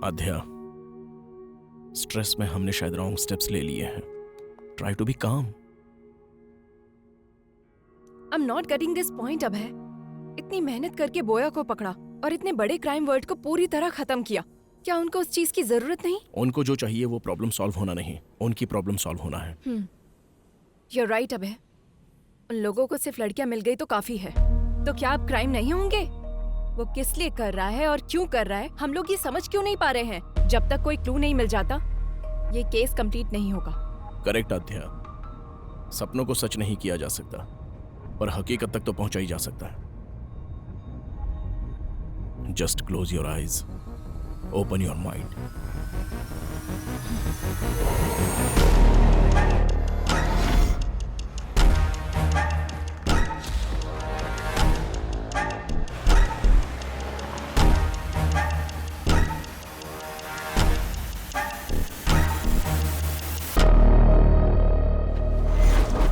आध्या, स्ट्रेस में हमने शायद रॉन्ग स्टेप्स ले लिए हैं। Try to be calm. I am not getting this point Abhay. इतनी मेहनत करके बोया को पकड़ा और इतने बड़े क्राइम वर्ड को पूरी तरह खत्म किया। क्या उनको उस चीज की जरूरत नहीं? उनको जो चाहिए वो प्रॉब्लम सॉल्व होना नहीं, उनकी प्रॉब्लम सॉल्व होना है। यू आर राइट अभय। उन लोगों को सिर्फ लड़कियां मिल गई तो काफी है। तो क्या अब क्राइम नहीं होंगे? वो किस लिए कर रहा है और क्यों कर रहा है, हम लोग ये समझ क्यों नहीं पा रहे हैं? जब तक कोई क्लू नहीं मिल जाता ये केस कंप्लीट नहीं होगा। करेक्ट आध्या। सपनों को सच नहीं किया जा सकता, पर हकीकत तक तो पहुंचा ही जा सकता है। Just close your eyes, open your mind.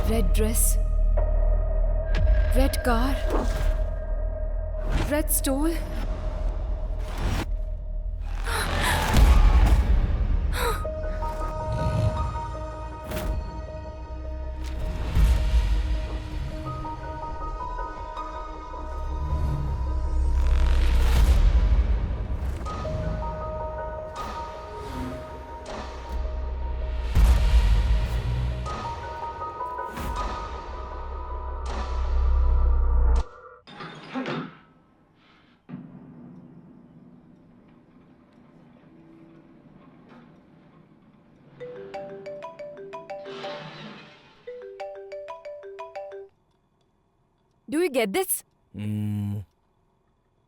Red dress, red car, red stole. Do you get this?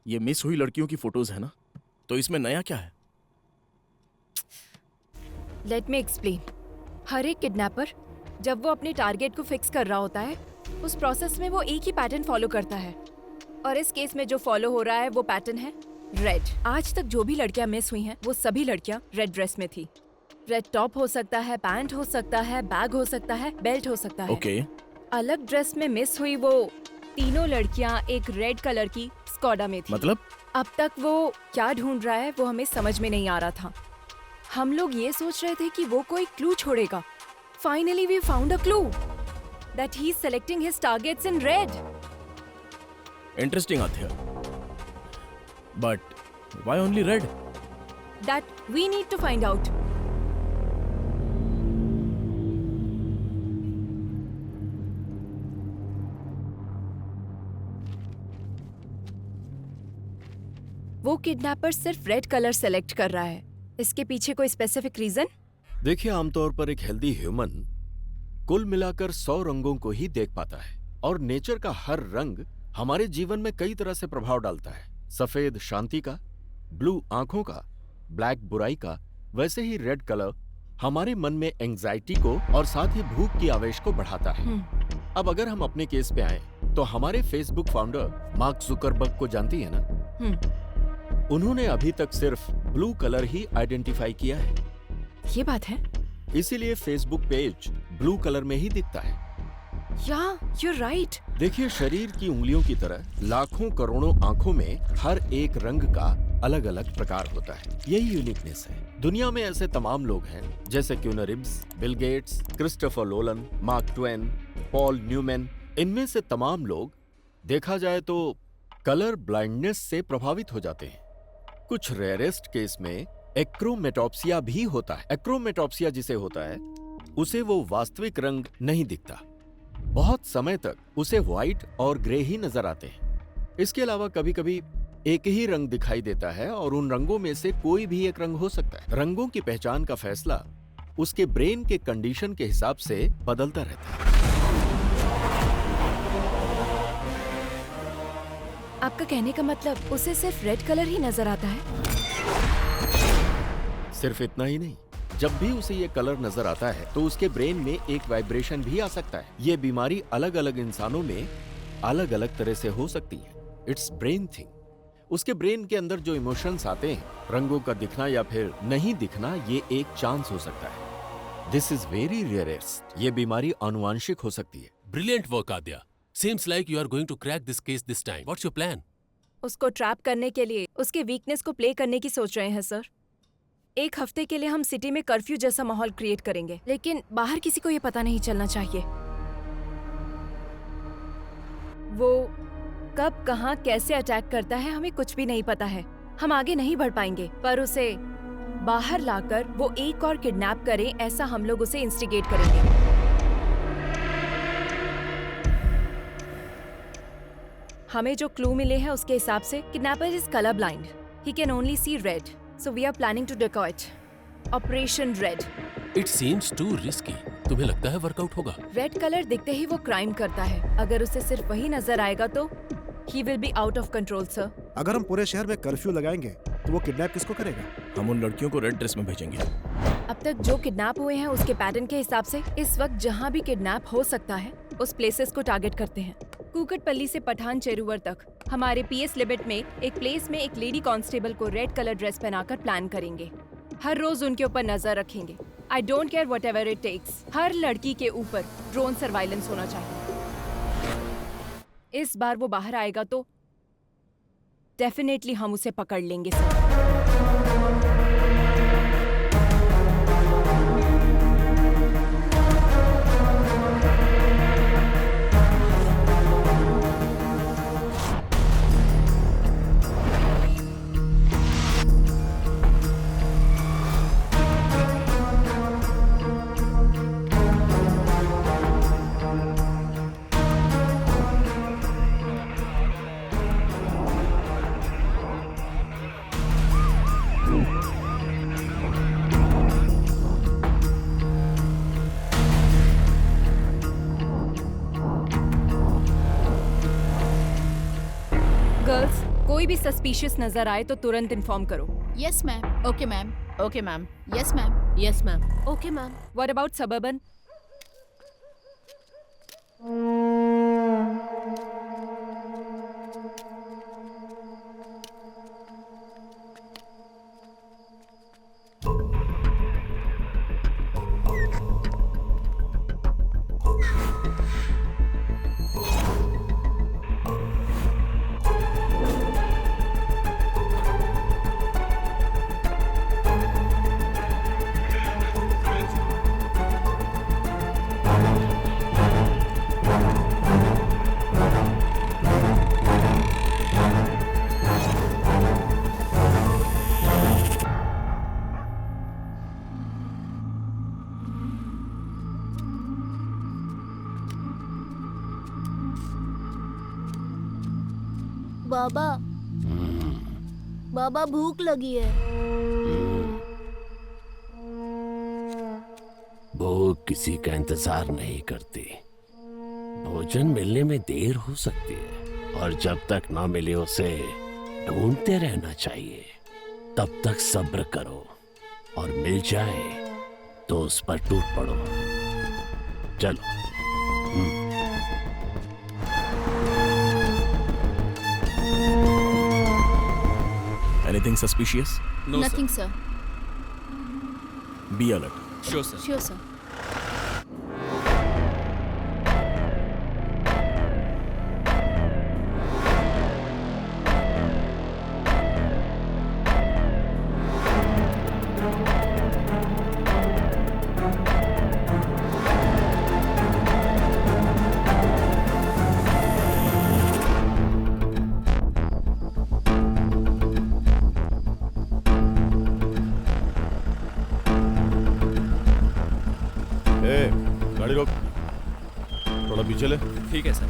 ये मिस हुई लड़कियों की फोटोज है ना, तो इसमें नया क्या है? Let me explain. हर एक किडनैपर जब वो अपने टारगेट को फिक्स कर रहा होता है, उस प्रोसेस में वो एक ही पैटर्न फॉलो करता है। और इस केस में जो फॉलो हो रहा है वो पैटर्न है रेड। आज तक जो भी लड़कियां मिस हुई हैं, वो सभी लड़कियां रेड ड्रेस में थी। रेड टॉप हो सकता है, पैंट हो सकता है, बैग हो सकता है, बेल्ट हो सकता है। Okay. अलग ड्रेस में मिस हुई वो तीनों लड़कियां एक रेड कलर की स्कॉडा में थी। मतलब? अब तक वो क्या ढूंढ रहा है वो हमें समझ में नहीं आ रहा था। हम लोग ये सोच रहे थे कि वो कोई क्लू छोड़ेगा। Finally we found a clue that he's selecting his targets in red. Interesting, Athya. But why only red? That we need to find out. वो किडनैपर सिर्फ रेड कलर सेलेक्ट कर रहा है। इसके पीछे कोई स्पेसिफिक रीजन? देखिए, आमतौर पर एक हेल्दी ह्यूमन कुल मिलाकर 100 रंगों को ही देख पाता है, और नेचर का हर रंग हमारे जीवन में कई तरह से प्रभाव डालता है। सफेद शांति का, ब्लू आंखों का, ब्लैक बुराई का, वैसे ही रेड कलर हमारे मन में एंजाइटी को और साथ ही भूख की आवेश को बढ़ाता है। अब अगर हम अपने केस पे आए तो हमारे फेसबुक फाउंडर मार्क जुकरबर्ग को जानती है ना? उन्होंने अभी तक सिर्फ ब्लू कलर ही आइडेंटिफाई किया है। ये बात है। इसीलिए फेसबुक पेज ब्लू कलर में ही दिखता है। you're right. देखिए, शरीर की उंगलियों की तरह लाखों करोड़ों आंखों में हर एक रंग का अलग अलग प्रकार होता है। यही यूनिकनेस है। दुनिया में ऐसे तमाम लोग हैं जैसे Keanu Reeves, Bill Gates, Christopher Nolan, Mark Twain, Paul Newman. इनमें से तमाम लोग देखा जाए तो कलर ब्लाइंडनेस से प्रभावित हो जाते हैं। कुछ रेयरेस्ट केस में एक्रोमेटॉप्सिया भी होता है। एक्रोमेटॉप्सिया जिसे होता है उसे वो वास्तविक रंग नहीं दिखता। बहुत समय तक उसे व्हाइट और ग्रे ही नजर आते हैं। इसके अलावा कभी कभी एक ही रंग दिखाई देता है और उन रंगों में से कोई भी एक रंग हो सकता है। रंगों की पहचान का फैसला उसके ब्रेन के कंडीशन के हिसाब से बदलता रहता है। आपका कहने का मतलब उसे सिर्फ रेड कलर ही नजर आता है? सिर्फ इतना ही नहीं, जब भी उसे ये कलर नजर आता है तो उसके ब्रेन में एक वाइब्रेशन भी आ सकता है। ये बीमारी अलग अलग इंसानों में अलग अलग तरह से हो सकती है। It's brain thing. उसके ब्रेन के अंदर जो इमोशंस आते हैं, रंगों का दिखना या फिर नहीं दिखना, ये एक चांस हो सकता है। This is very rarest. ये बीमारी आनुवांशिक हो सकती है। Brilliant work Aadya. Seems like you are going to crack this case this time. What's your plan? उसको ट्रैप करने के लिए उसके वीकनेस को प्ले करने की सोच रहे हैं सर। एक हफ्ते के लिए हम सिटी में कर्फ्यू जैसा माहौल क्रिएट करेंगे, लेकिन बाहर किसी को ये पता नहीं चलना चाहिए। वो कब कहाँ कैसे अटैक करता है हमें कुछ भी नहीं पता है। हम आगे नहीं बढ़ पाएंगे, पर उसे बाहर लाकर वो एक और किडनैप करे, ऐसा हम लोग उसे इंस्टिगेट करेंगे। हमें जो क्लू मिले हैं उसके हिसाब से kidnapper is colour blind. He can only see red, so we are planning to dacoit operation red. It seems too risky. तुम्हें लगता है वर्कआउट होगा? रेड कलर दिखते ही वो क्राइम करता है। अगर उसे सिर्फ वही नजर आएगा तो he will be out of control, sir. अगर हम पूरे शहर में कर्फ्यू लगाएंगे तो वो किडनैप किसको करेगा? हम उन लड़कियों को रेड ड्रेस में भेजेंगे। अब तक जो किडनैप हुए हैं उसके पैटर्न के हिसाब से इस वक्त जहाँ भी किडनैप हो सकता है उस प्लेसेस को टारगेट करते हैं। कुकटपल्ली से पठान चेरुवर तक हमारे पीएस लिमिट में एक प्लेस में एक लेडी कांस्टेबल को रेड कलर ड्रेस पहनाकर प्लान करेंगे। हर रोज उनके ऊपर नजर रखेंगे। I don't care whatever it takes. हर लड़की के ऊपर ड्रोन सर्वाइलेंस होना चाहिए। इस बार वो बाहर आएगा तो डेफिनेटली हम उसे पकड़ लेंगे सर। गर्ल्स, कोई भी सस्पिशियस नजर आए तो तुरंत इन्फॉर्म करो। Yes ma'am. Okay ma'am. Okay ma'am. Yes ma'am. Yes ma'am. Okay ma'am. What about suburban? बाबा, बाबा भूख लगी है। भूख किसी का इंतजार नहीं करती। भोजन मिलने में देर हो सकती है और जब तक ना मिले उसे ढूंढते रहना चाहिए। तब तक सब्र करो और मिल जाए तो उस पर टूट पड़ो। चलो। Anything suspicious? No, Nothing, sir. Be alert. Sure, sir. Sure, sir. गाड़ी रोक, थोड़ा पीछे ले। ठीक है सर।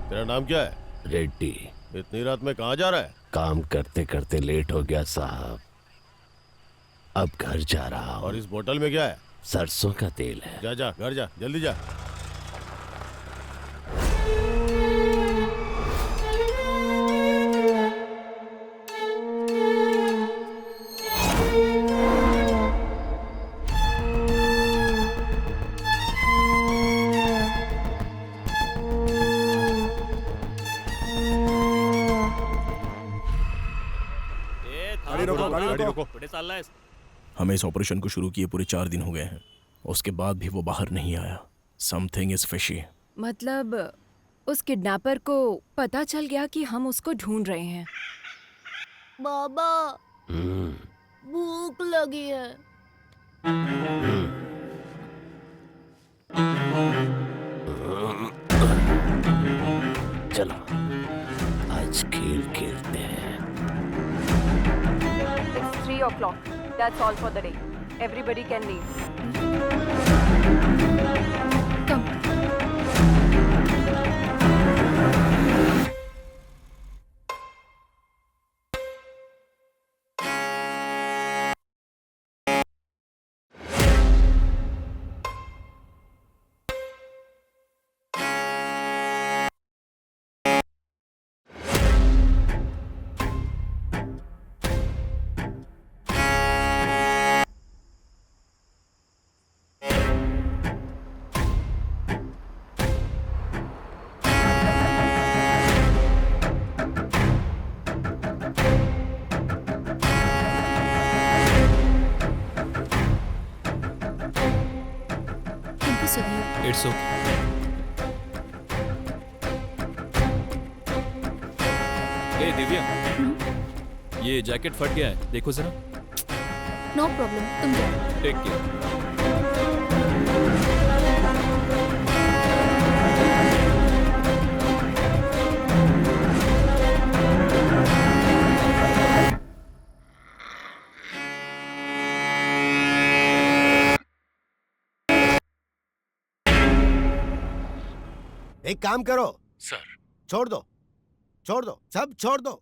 तेरा नाम क्या है? रेड्डी। इतनी रात में कहाँ जा रहा है? काम करते करते लेट हो गया साहब, अब घर जा रहा हूँ। और इस बोतल में क्या है? सरसों का तेल है। जा जा, घर जा, जल्दी जा। गाड़ी रोको, गाड़ी रोको। रोको। हमें इस ऑपरेशन को शुरू किए पूरे 4 दिन हो गए हैं, उसके बाद भी वो बाहर नहीं आया। Something is fishy. मतलब उस किडनैपर को पता चल गया कि हम उसको ढूंढ रहे हैं। बाबा भूख लगी है। चलो आज खेल खेलते हैं। It's 3 o'clock. That's all for the day. Everybody can leave. Come. It's okay. ए दिव्या, ये जैकेट फट गया है, देखो जरा। नो प्रॉब्लम, तुम जाओ। Take care. एक काम करो सर, छोड़ दो सब छोड़ दो।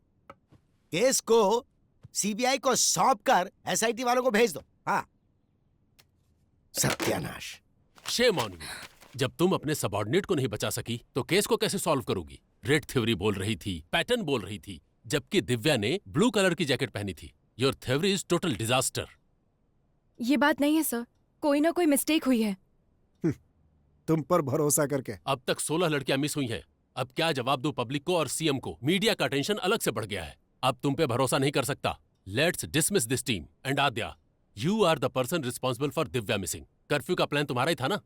केस को सीबीआई को सौंप कर एसआईटी वालों को भेज दो। हाँ, सत्यानाश। Shame on you. जब तुम अपने सबऑर्डिनेट को नहीं बचा सकी तो केस को कैसे सॉल्व करोगी? रेड थ्योरी बोल रही थी, पैटर्न बोल रही थी, जबकि दिव्या ने ब्लू कलर की जैकेट पहनी थी। Your theory is total disaster. ये बात नहीं है सर, कोई ना कोई मिस्टेक हुई है। तुम पर भरोसा करके। अब तक 16 लड़कियां मिस हुई हैं। अब क्या जवाब दूं पब्लिक को और सीएम को? मीडिया का टेंशन अलग से बढ़ गया है। अब तुम पे भरोसा नहीं कर सकता। Let's dismiss this team and Aadya, you are the person responsible for Divya missing. Curfew का प्लान तुम्हारा ही था ना,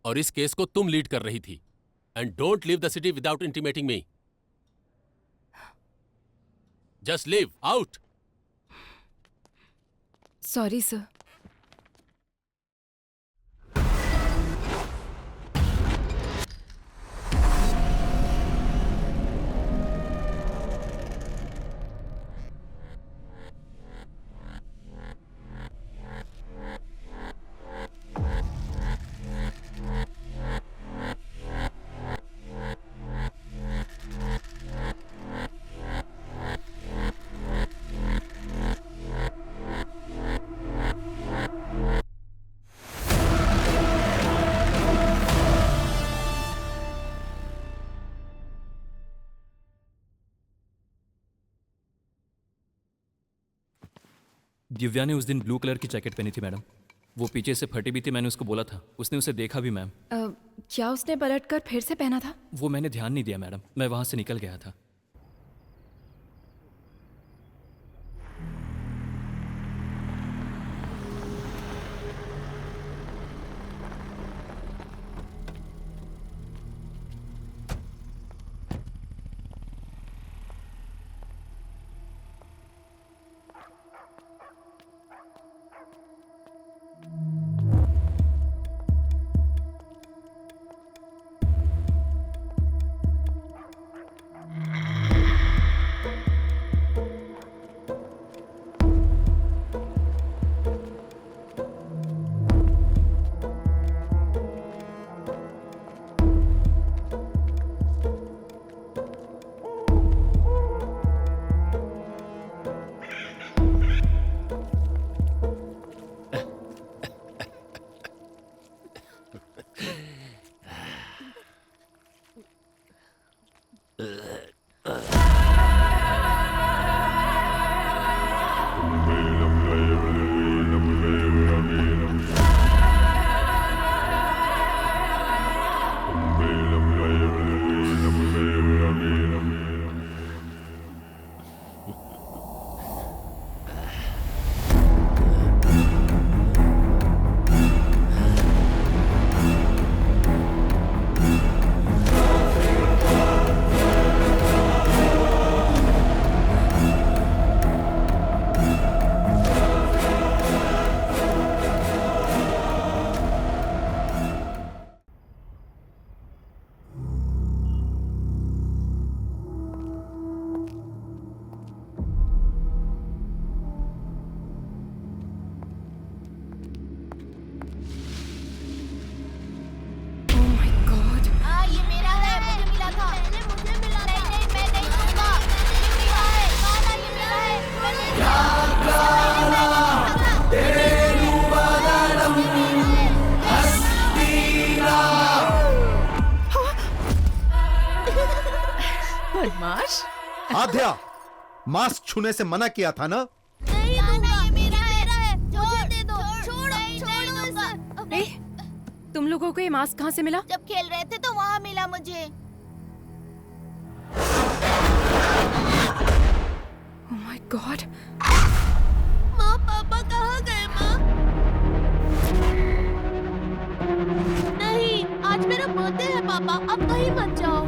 और इस केस को तुम लीड कर रही थी। And don't leave the city without intimating me. Just leave out. Sorry sir. Divya ने उस दिन ब्लू कलर की जैकेट पहनी थी मैडम। वो पीछे से फटी भी थी, मैंने उसको बोला था। उसने उसे देखा भी मैम। क्या उसने पलटकर फिर से पहना था? वो मैंने ध्यान नहीं दिया मैडम, मैं वहां से निकल गया था। बदमाश। आध्या, मास्क छूने से मना किया था ना? नहीं दूंगा, मेरा है, मुझे दे दो, छोड़ो। ए, तुम लोगों को ये मास्क कहाँ से मिला? जब खेल रहे थे तो वहाँ मिला मुझे। Oh my God! माँ, पापा कहाँ गए माँ? नहीं, आज मेरा बर्थडे है पापा, अब कहीं मत जाओ।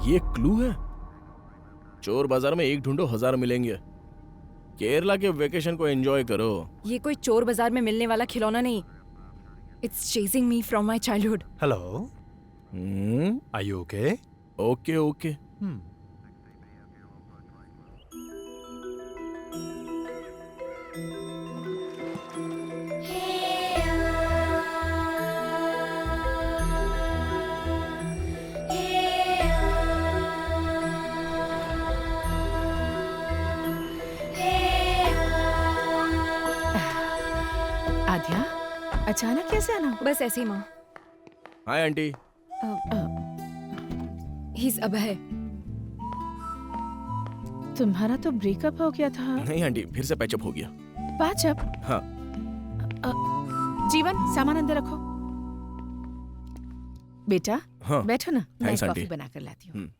ये क्लू है। चोर बाजार में एक ढूंढो 1000 मिलेंगे। केरला के वेकेशन को एंजॉय करो। ये कोई चोर बाजार में मिलने वाला खिलौना नहीं। It's chasing me from my childhood. Hello, are you okay? Okay okay. Aadhya, अचानक कैसे आना? बस ऐसे ही माँ। Hi aunty. He's अभय। तुम्हारा तो ब्रेकअप हो गया था। नहीं आंटी, फिर से पैचअप हो गया। पैचअप? हाँ। जीवन, सामान अंदर रखो। बेटा, हाँ। बैठो ना, मैं थैंक्स कॉफी आंटी। बना कर लाती हूँ।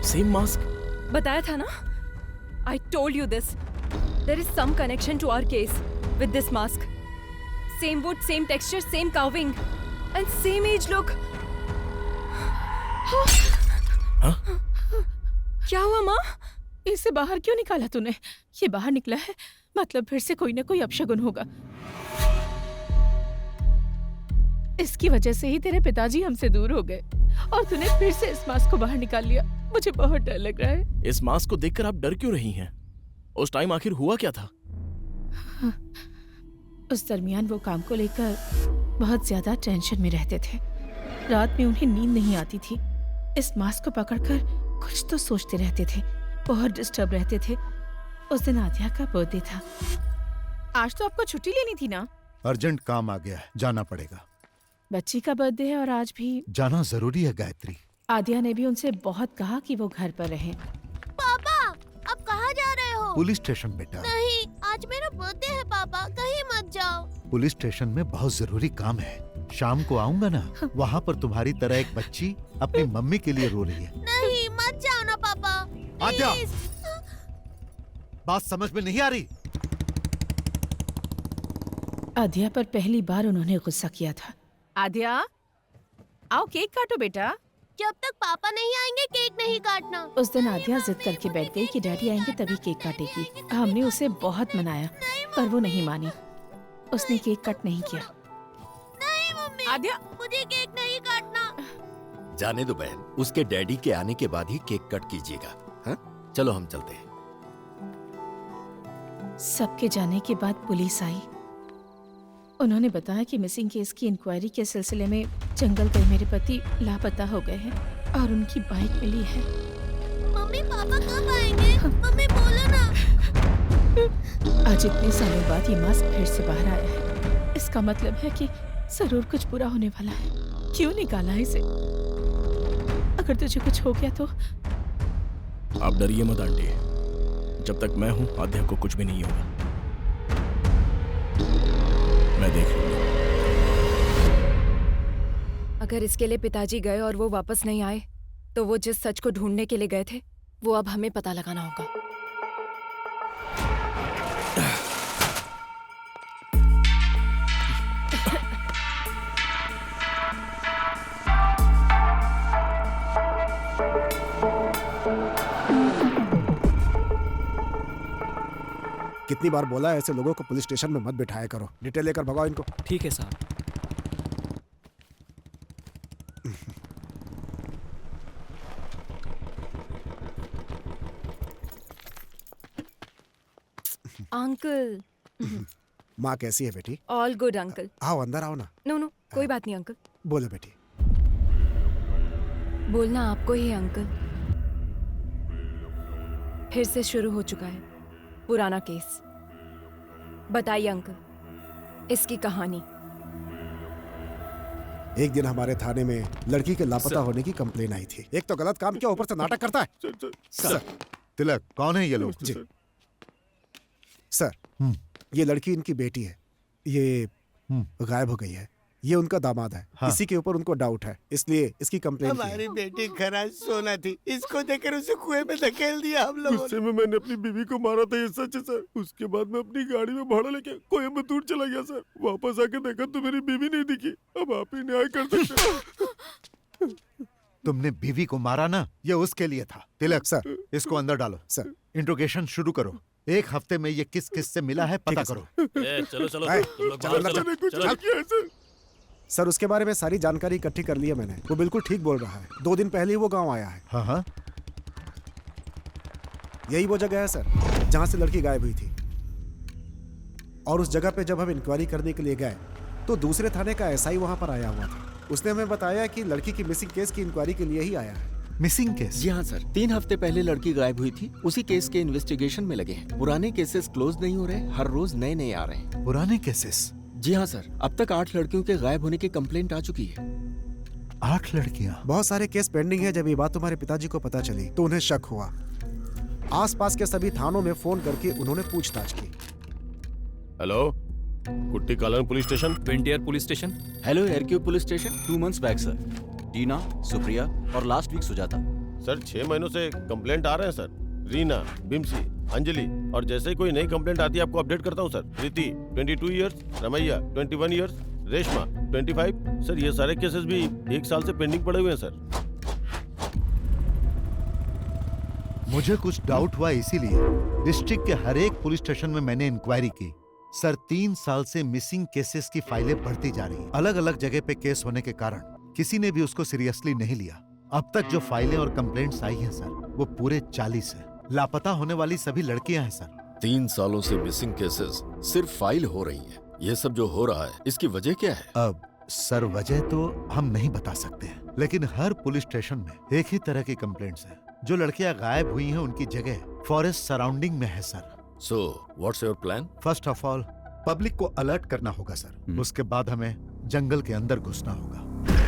Same mask. बताया था ना? I told you this. There is some connection to our case with this mask. Same wood, same texture, same carving, and same age look. क्या हुआ माँ? इसे बाहर क्यों निकाला तूने? ये बाहर निकला है, मतलब फिर से कोई ना कोई अपशगुन होगा। इसकी वजह से ही तेरे पिताजी हमसे दूर हो गए और तूने फिर से इस मास्क को बाहर निकाल लिया। मुझे बहुत डर लग रहा है। इस मास्क को देखकर आप डर क्यों रही हैं? उस टाइम आखिर हुआ क्या था? उस दरमियान वो काम को लेकर बहुत ज्यादा टेंशन में रहते थे। रात में उन्हें नींद नहीं आती थी। इस मास्क को पकड़कर कुछ तो सोचते रहते थे, बहुत डिस्टर्ब रहते थे। उस दिन आद्या का बर्थडे था। आज तो आपको छुट्टी लेनी थी ना? अर्जेंट काम आ गया है, जाना पड़ेगा। बच्ची का बर्थडे है और आज भी जाना जरूरी है गायत्री। आद्या ने भी उनसे बहुत कहा कि वो घर पर रहें। पापा, अब कहाँ जा रहे हो? पुलिस स्टेशन बेटा। नहीं, आज मेरा बर्थडे है पापा, कहीं मत जाओ। पुलिस स्टेशन में बहुत जरूरी काम है। शाम को आऊंगा ना, वहाँ पर तुम्हारी तरह एक बच्ची अपनी मम्मी के लिए रो रही है। नहीं, मत जाओ ना पापा। आद्या, बात समझ में नहीं आ रही? आद्या पर पहली बार उन्होंने गुस्सा किया था। आद्या, आओ केक काटो बेटा। जब तक पापा नहीं आएंगे केक नहीं काटना। उस दिन आद्या जिद करके बैठ गई कि डैडी आएंगे तभी केक काटेगी। हमने उसे बहुत मनाया पर वो नहीं मानी। उसने केक कट नहीं किया। नहीं मम्मी, आद्या, मुझे केक नहीं काटना। जाने दो बहन, उसके डैडी के आने के बाद ही केक कट कीजिएगा। हाँ, चलो हम चलते हैं। सबके जाने के बाद पुलिस आई। उन्होंने बताया कि मिसिंग केस की इंक्वायरी के सिलसिले में जंगल गए मेरे पति लापता हो गए हैं और उनकी बाइक मिली है। मम्मी, पापा कब आएंगे? मम्मी बोलो ना। आज इतने सालों बाद ये मास्क फिर से बाहर आया है। इसका मतलब है कि जरूर कुछ बुरा होने वाला है। क्यों निकाला है इसे? अगर तुझे कुछ हो गया तो? आप डरिए मत आंटी, जब तक मैं हूं आद्या को कुछ भी नहीं होगा। मैं देख लूंगा। अगर इसके लिए पिताजी गए और वो वापस नहीं आए तो वो जिस सच को ढूंढने के लिए गए थे वो अब हमें पता लगाना होगा। कितनी बार बोला है ऐसे लोगों को पुलिस स्टेशन में मत बिठाया करो। डिटेल लेकर भगाओ इनको। ठीक है साहब। अंकल। माँ कैसी है बेटी? All good uncle. आओ अंदर आओ ना। नो नो कोई बात नहीं अंकल। बोलो बेटी। बोलना आपको ही है अंकल। फिर से शुरू हो चुका है पुराना केस। बताइए अंकल इसकी कहानी। एक दिन हमारे थाने में लड़की के लापता होने की कंप्लेन आई थी। एक तो गलत काम किया, ऊपर से नाटक करता है। सर तिलक कौन है ये लोग? जी सर, ये लड़की इनकी बेटी है। ये गायब हो गई है। ये उनका दामाद है। हाँ। इसी के ऊपर उनको डाउट है, इसलिए इसकी कंप्लेन की है। हमारी बेटी खराज सोना थी, इसको देखकर उसे कुएं में धकेल दिया हम लोगों गुस्से में मैंने अपनी बीवी को मारा था, ये सच है सर। उसके बाद मैं अपनी गाड़ी में भाड़ा लेके कोयम्बतूर चला गया सर। वापस आके देखा तो मेरी बीवी नहीं दिखी। अब आप ही न्याय कर सकते। तुमने बीवी को मारा ना, ये उसके लिए था। तिलक सर इसको अंदर डालो। सर इंट्रोगेशन शुरू करो। एक हफ्ते में ये किस किस से मिला है पता करो। चलो चलो सर उसके बारे में सारी जानकारी इकट्ठी कर ली है मैंने। वो बिल्कुल ठीक बोल रहा है। 2 दिन पहले ही वो गांव आया है। हाँ हाँ यही वो जगह है सर जहां से लड़की गायब हुई थी। और उस जगह पे जब हम इंक्वायरी करने के लिए गए तो दूसरे थाने का एसआई वहां पर आया हुआ था। उसने हमें बताया कि लड़की की मिसिंग केस की इंक्वायरी के लिए ही आया है। Missing case? जी हाँ सर, 3 हफ्ते पहले लड़की गायब हुई थी। उसी केस के इन्वेस्टिगेशन में लगे हैं। पुराने केसेस क्लोज नहीं हो रहे, हर रोज नए नए आ रहे हैं। पुराने केसेस? जी हाँ सर, अब तक 8 लड़कियों के गायब होने की कंप्लेंट आ चुकी है। 8 लड़कियां? बहुत सारे केस पेंडिंग है। जब ये बात तुम्हारे पिताजी को पता चली तो उन्हें शक हुआ। आसपास के सभी थानों में फोन करके उन्होंने पूछताछ की। हेलो, कुट्टी कालन पुलिस स्टेशन। ट्वेंटियर पुलिस स्टेशन। हेलो एयरक्यू police station. 2 months back sir, Tina, Supriya और लास्ट वीक सुजाता। सर 6 महीनों से कंप्लेंट आ रहे हैं सर। रीना, बिम्सी, अंजलि, और जैसे ही कोई नई कंप्लेंट आती है आपको अपडेट करता हूँ sir. Preeti 22 years, Ramaiah 21 years, Reshma 25। Sir ये सारे केसेस भी 1 साल से पेंडिंग पड़े हुए हैं सर। मुझे कुछ डाउट हुआ, इसीलिए डिस्ट्रिक्ट के हर एक पुलिस स्टेशन में मैंने इंक्वायरी की। सर 3 साल से मिसिंग केसेस की फाइलें बढ़ती जा रही हैं। अलग अलग जगह पे केस होने के कारण किसी ने भी उसको सीरियसली नहीं लिया। अब तक जो फाइलें और कंप्लेंट्स आई हैं सर, वो पूरे 40 है। लापता होने वाली सभी लड़कियां हैं सर। 3 सालों से मिसिंग केसेस सिर्फ फाइल हो रही हैं। ये सब जो हो रहा है, इसकी वजह क्या है? अब सर वजह तो हम नहीं बता सकते हैं, लेकिन हर पुलिस स्टेशन में एक ही तरह की कंप्लेंट्स हैं। जो लड़कियां गायब हुई हैं उनकी जगह फॉरेस्ट सराउंडिंग में है sir. So what's your plan? First of all public को अलर्ट करना होगा सर। उसके बाद हमें जंगल के अंदर घुसना होगा।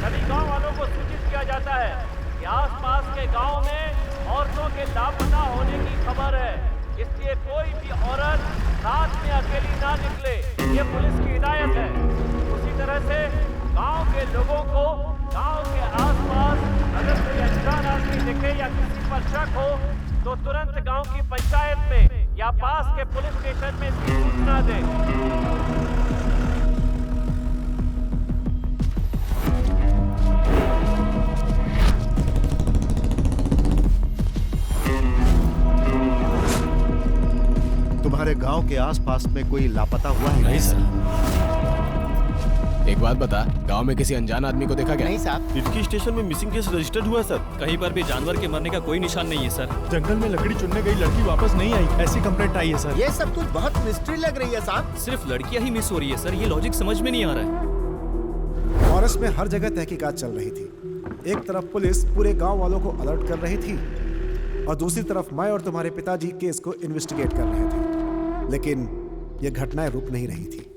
सभी गांव वालों को सूचित किया जाता है कि आसपास के गांव में औरतों के लापता होने की खबर है, इसलिए कोई भी औरत रात में अकेली ना निकले, ये पुलिस की हिदायत है। उसी तरह से गांव के लोगों को गांव के आसपास अगर कोई अनजान आदमी दिखे या किसी पर शक हो तो तुरंत गांव की पंचायत में या पास के पुलिस स्टेशन में सूचना दें। तुम्हारे गांव के आसपास में कोई लापता हुआ है? नहीं सर। एक बात बता, गांव में किसी अनजान आदमी को देखा क्या? नहीं साहब। इटकी स्टेशन में मिसिंग केस रजिस्टर्ड हुआ है सर। कहीं पर भी जानवर के मरने का कोई निशान नहीं है सर। जंगल में लकड़ी चुनने गई लड़की वापस नहीं आई, ऐसी कंप्लेंट आई है सर। ये सब कुछ बहुत मिस्ट्री लग रही है साहब। सिर्फ लड़कियां ही मिस हो रही है सर, ये लॉजिक समझ में नहीं आ रहा है। फॉरेस्ट में हर जगह तहकीकात चल रही थी। एक तरफ पुलिस पूरे गांव वालों को अलर्ट कर रही थी और दूसरी तरफ मैं और तुम्हारे पिताजी केस को इन्वेस्टिगेट कर रहे थे। लेकिन ये घटनाएं रुक नहीं रही थी।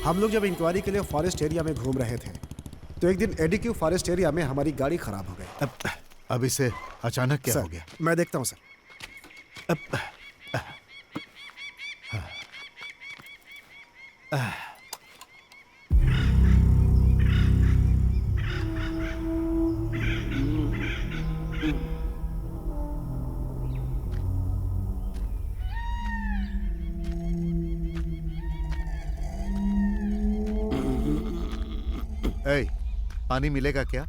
हम लोग जब इंक्वायरी के लिए फॉरेस्ट एरिया में घूम रहे थे तो एक दिन एडीक्यू फॉरेस्ट एरिया में हमारी गाड़ी खराब हो गई। अब इसे अचानक क्या हो गया? मैं देखता हूँ सर। पानी मिलेगा क्या?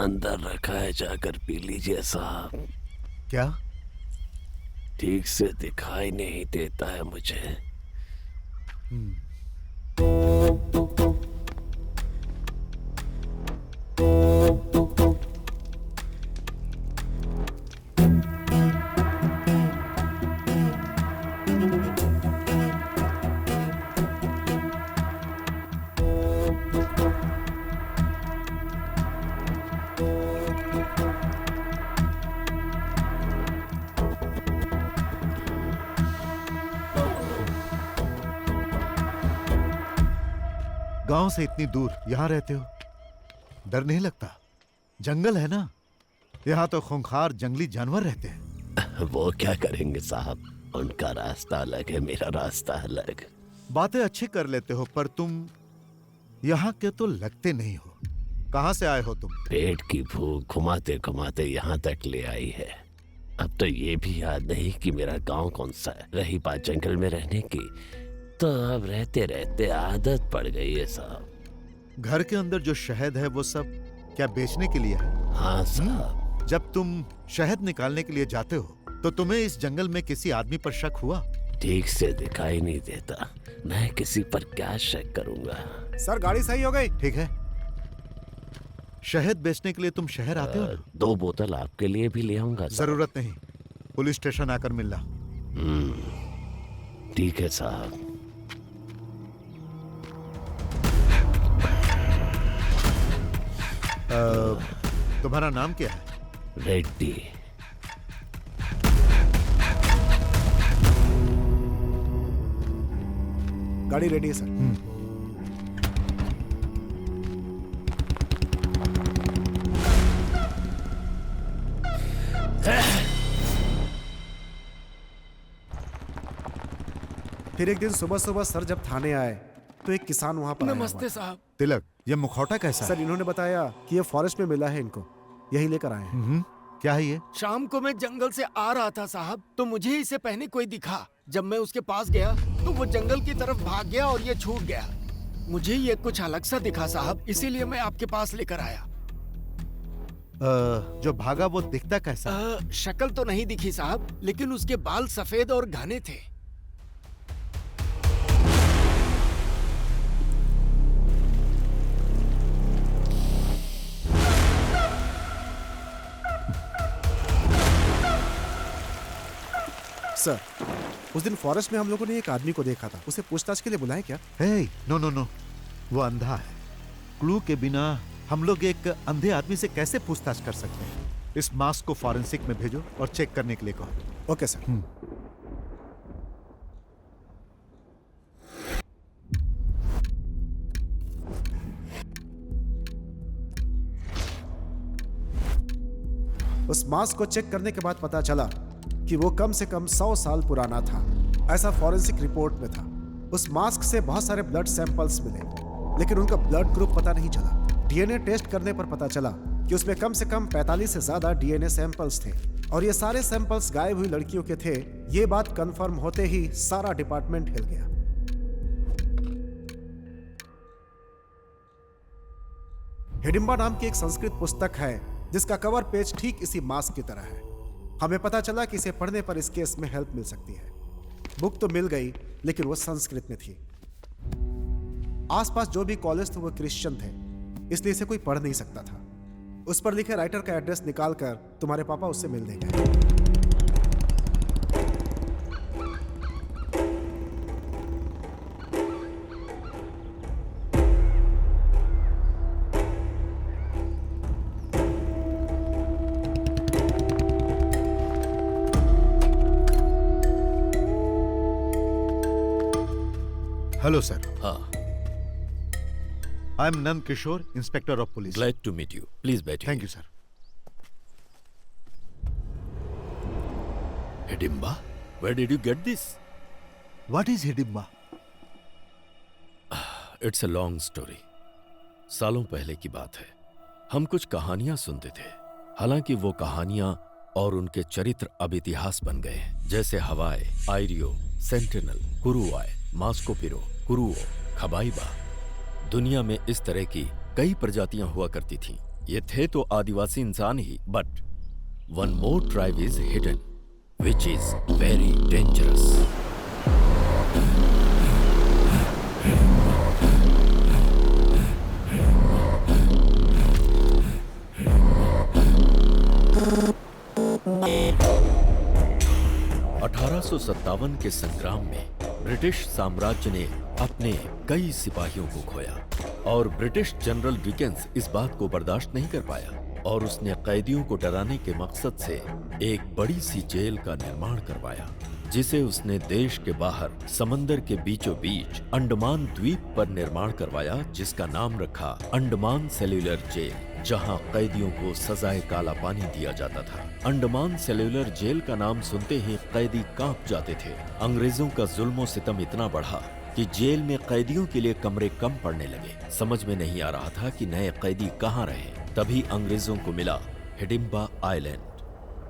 अंदर रखा है, जाकर पी लीजिए साहब। क्या? ठीक से दिखाई नहीं देता है मुझे। गांव से इतनी दूर यहाँ रहते हो, डर नहीं लगता? जंगल है ना, यहाँ तो खूंखार जंगली जानवर रहते हैं। वो क्या करेंगे साहब, उनका रास्ता अलग है, मेरा रास्ता अलग। बातें अच्छी कर लेते हो पर तुम यहाँ के तो लगते नहीं हो। कहाँ से आए हो तुम? पेट की भूख घुमाते घुमाते यहाँ तक ले आई है। अब तो ये भी याद नहीं कि मेरा गांव कौन सा है। रही बात जंगल में रहने की, तो अब रहते रहते आदत पड़ गई है साहब। घर के अंदर जो शहद है वो सब क्या बेचने के लिए है? हाँ साहब। जब तुम शहद निकालने के लिए जाते हो तो तुम्हें इस जंगल में किसी आदमी पर शक हुआ? ठीक से दिखाई नहीं देता, मैं किसी पर क्या शक करूंगा। सर गाड़ी सही हो गई। ठीक है, शहद बेचने के लिए तुम शहर आते हो ना? 2 बोतल आपके लिए भी ले आऊंगा। जरूरत नहीं, पुलिस स्टेशन आकर मिलना। ठीक है साहब। तुम्हारा नाम क्या है? रेड्डी। गाड़ी रेडी है सर। फिर एक दिन सुबह सुबह सर जब थाने आए तो एक किसान वहां पर नमस्ते साहब। तिलक, ये मुखौटा कैसा सर? इन्होंने बताया कि ये फॉरेस्ट में मिला है इनको। यही लेकर आए हैं। क्या है ये? शाम को मैं जंगल से आ रहा था साहब, तो मुझे इसे पहने कोई दिखा। जब मैं उसके पास गया तो वो जंगल की तरफ भाग गया और ये छूट गया। मुझे ये कुछ अलग सा दिखा साहब, इसीलिए मैं आपके पास लेकर आया। जो भागा वो दिखता कैसा? शक्ल तो नहीं दिखी साहब, लेकिन उसके बाल सफेद और घने थे। सर, उस दिन फॉरेस्ट में हम लोगों ने एक आदमी को देखा था, उसे पूछताछ के लिए बुलाएं क्या? नो, वो अंधा है। क्लू के बिना हम लोग एक अंधे आदमी से कैसे पूछताछ कर सकते हैं? इस मास्क को फॉरेंसिक में भेजो और चेक करने के लिए कहो। Okay sir. उस मास्क को चेक करने के बाद पता चला कि वो कम से कम 100 साल पुराना था, ऐसा फॉरेंसिक रिपोर्ट में था। उस मास्क से बहुत सारे ब्लड सैंपल्स मिले, लेकिन उनका ब्लड ग्रुप पता नहीं चला। डीएनए टेस्ट करने पर पता चला कि उसमें कम से कम 45 से ज्यादा डीएनए सैंपल्स थे, और ये सारे सैंपल्स गायब हुई लड़कियों के थे। ये बात कंफर्म होते ही सारा डिपार्टमेंट हिल गया। हिडिंबा नाम की एक संस्कृत पुस्तक है जिसका कवर पेज ठीक इसी मास्क की तरह है। हमें पता चला कि इसे पढ़ने पर इस केस में हेल्प मिल सकती है। बुक तो मिल गई, लेकिन वो संस्कृत में थी। आसपास जो भी कॉलेज थे वो क्रिश्चियन थे, इसलिए इसे कोई पढ़ नहीं सकता था। उस पर लिखे राइटर का एड्रेस निकालकर तुम्हारे पापा उससे मिल देंगे। Hello sir. हाँ। I am Nand Kishore, inspector of police. Glad to meet you. Please बैठिए। Thank you sir. Hidimba, where did you get this? What is Hidimba? It's a long story. सालों पहले की बात है। हम कुछ कहानियां सुनते थे, हालांकि वो कहानियां और उनके चरित्र अब इतिहास बन गए हैं, जैसे हवाई, आयरियो, सेंटिनल, कुरुआय, मास्कोपिरो, कुरुओ, खबाइबा। दुनिया में इस तरह की कई प्रजातियां हुआ करती थीं। ये थे तो आदिवासी इंसान ही, but one more tribe is hidden, which is very dangerous. सत्तावन के संग्राम में ब्रिटिश साम्राज्य ने अपने कई सिपाहियों को खोया और ब्रिटिश जनरल डिकेंस इस बात को बर्दाश्त नहीं कर पाया और उसने कैदियों को डराने के मकसद से एक बड़ी सी जेल का निर्माण करवाया, जिसे उसने देश के बाहर समंदर के बीचों बीच अंडमान द्वीप पर निर्माण करवाया, जिसका नाम रखा अंडमान सेल्यूलर जेल, जहां कैदियों को सजाए काला पानी दिया जाता था। अंडमान सेल्यूलर जेल का नाम सुनते ही कैदी कांप जाते थे। अंग्रेजों का जुल्म सितम इतना बढ़ा कि जेल में कैदियों के लिए कमरे कम पड़ने लगे। समझ में नहीं आ रहा था कि नए कैदी कहाँ रहे। तभी अंग्रेजों को मिला हिडिंबा आइलैंड।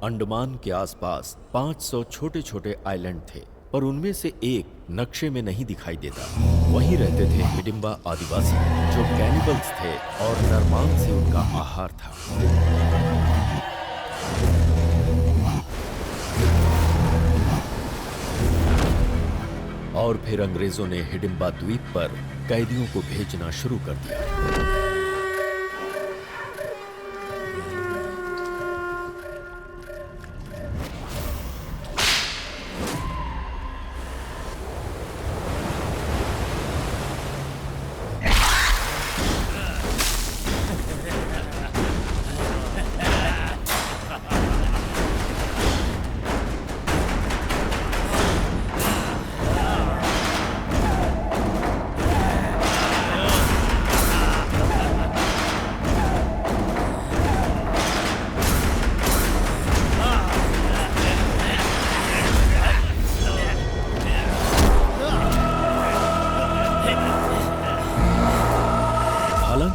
अंडमान के आसपास 500 छोटे छोटे आइलैंड थे, पर उनमें से एक नक्शे में नहीं दिखाई देता। वहीं रहते थे हिडिंबा आदिवासी, जो कैनिबल्स थे और नरमान से उनका आहार था। और फिर अंग्रेजों ने हिडिंबा द्वीप पर कैदियों को भेजना शुरू कर दिया।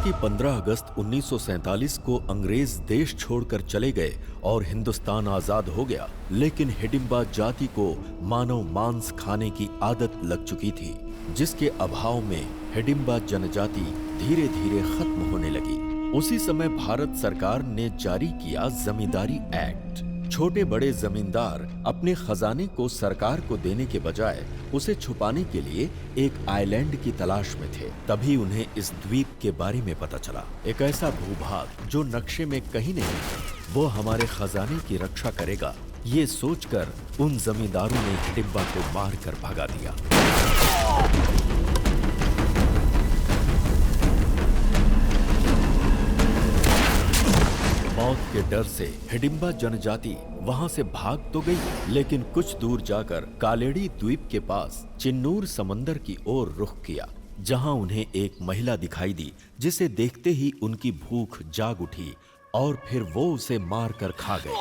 हालांकि 15 अगस्त 1947 को अंग्रेज देश छोड़कर चले गए और हिंदुस्तान आजाद हो गया, लेकिन हिडिंबा जाति को मानव मांस खाने की आदत लग चुकी थी, जिसके अभाव में हिडिंबा जनजाति धीरे धीरे खत्म होने लगी। उसी समय भारत सरकार ने जारी किया जमींदारी एक्ट। छोटे बड़े जमींदार अपने खजाने को सरकार को देने के बजाय उसे छुपाने के लिए एक आइलैंड की तलाश में थे। तभी उन्हें इस द्वीप के बारे में पता चला, एक ऐसा भूभाग जो नक्शे में कहीं नहीं है, वो हमारे खजाने की रक्षा करेगा। ये सोचकर उन जमींदारों ने हिडिंबा को मारकर भगा दिया। मौत के डर से हिडिंबा जनजाति वहां से भाग तो गई, लेकिन कुछ दूर जाकर कालेड़ी द्वीप के पास चिन्नूर समंदर की ओर रुख किया, जहां उन्हें एक महिला दिखाई दी, जिसे देखते ही उनकी भूख जाग उठी और फिर वो उसे मारकर खा गए।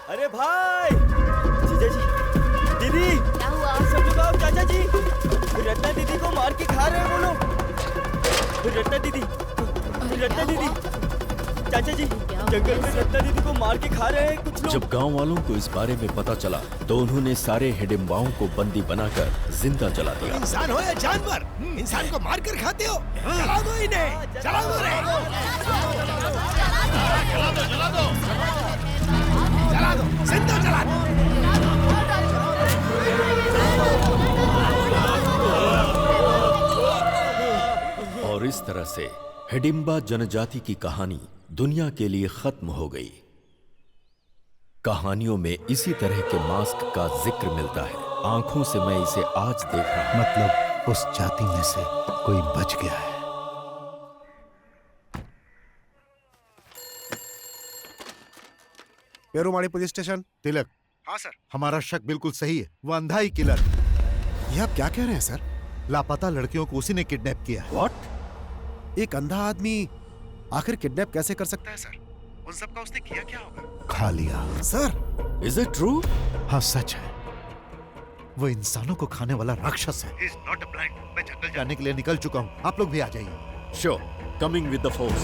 अरे भाई, जीजा जी, दीदी, क्या हुआ? सब लोग आओ, चाचा जी, रत्ना दीदी को मार के खा रहे हैं वो लोग। रत्ना दीदी, चाचा जी, जंगल में रत्ना दीदी को मार के खा रहे हैं कुछ लोग। जब गांव वालों को इस बारे में पता चला तो उन्होंने सारे हिडिंबाओं को बंदी बनाकर जिंदा जला दिया। इंसान हो या जानवर, इंसान को मार कर खाते हो? जला दो इन्हें, जला दो रे। जला दो, जिंदा जला दो। और इस तरह से हिडिंबा जनजाति की कहानी दुनिया के लिए खत्म हो गई। कहानियों में इसी तरह के मास्क का जिक्र मिलता है। आंखों से मैं इसे आज देख रहा हूं। मतलब उस जाति में से कोई बच गया है। पेरुमाड़ी पुलिस स्टेशन। तिलक। हाँ सर। हमारा शक बिल्कुल सही है, वो अंधा ही किलर। ये आप क्या कह रहे हैं सर? लापता लड़कियों को उसी ने किडनैप किया है। व्हाट? एक अंधा आदमी आखिर किडनैप कैसे कर सकता है सर? उन सब का उसने किया क्या होगा? खा लिया। Sir, is it true? हाँ सच है, वो इंसानों को खाने वाला राक्षस है। He is not a blind. मैं जंगल जाने के लिए निकल चुका हूँ, आप लोग भी आ जाइए। Sure, coming with the force.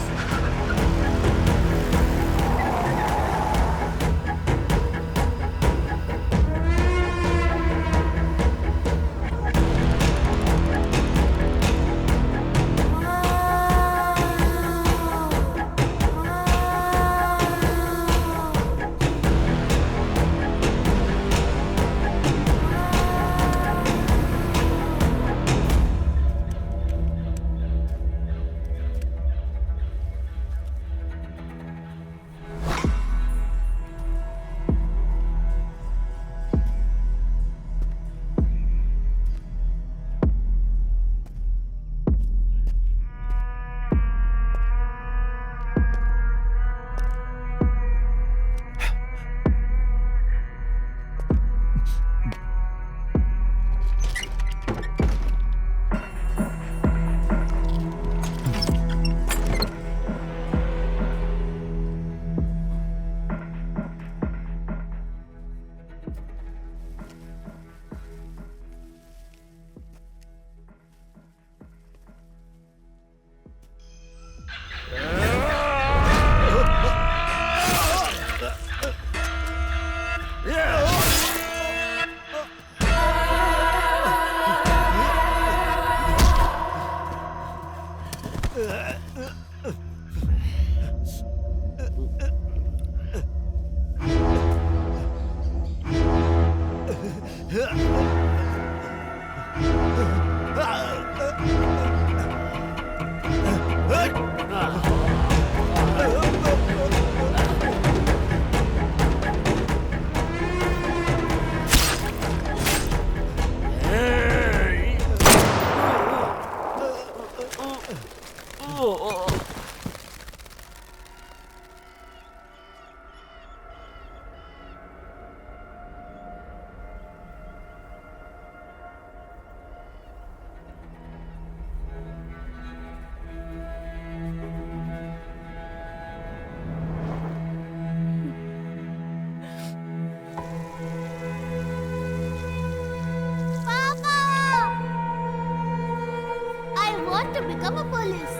want to become a police.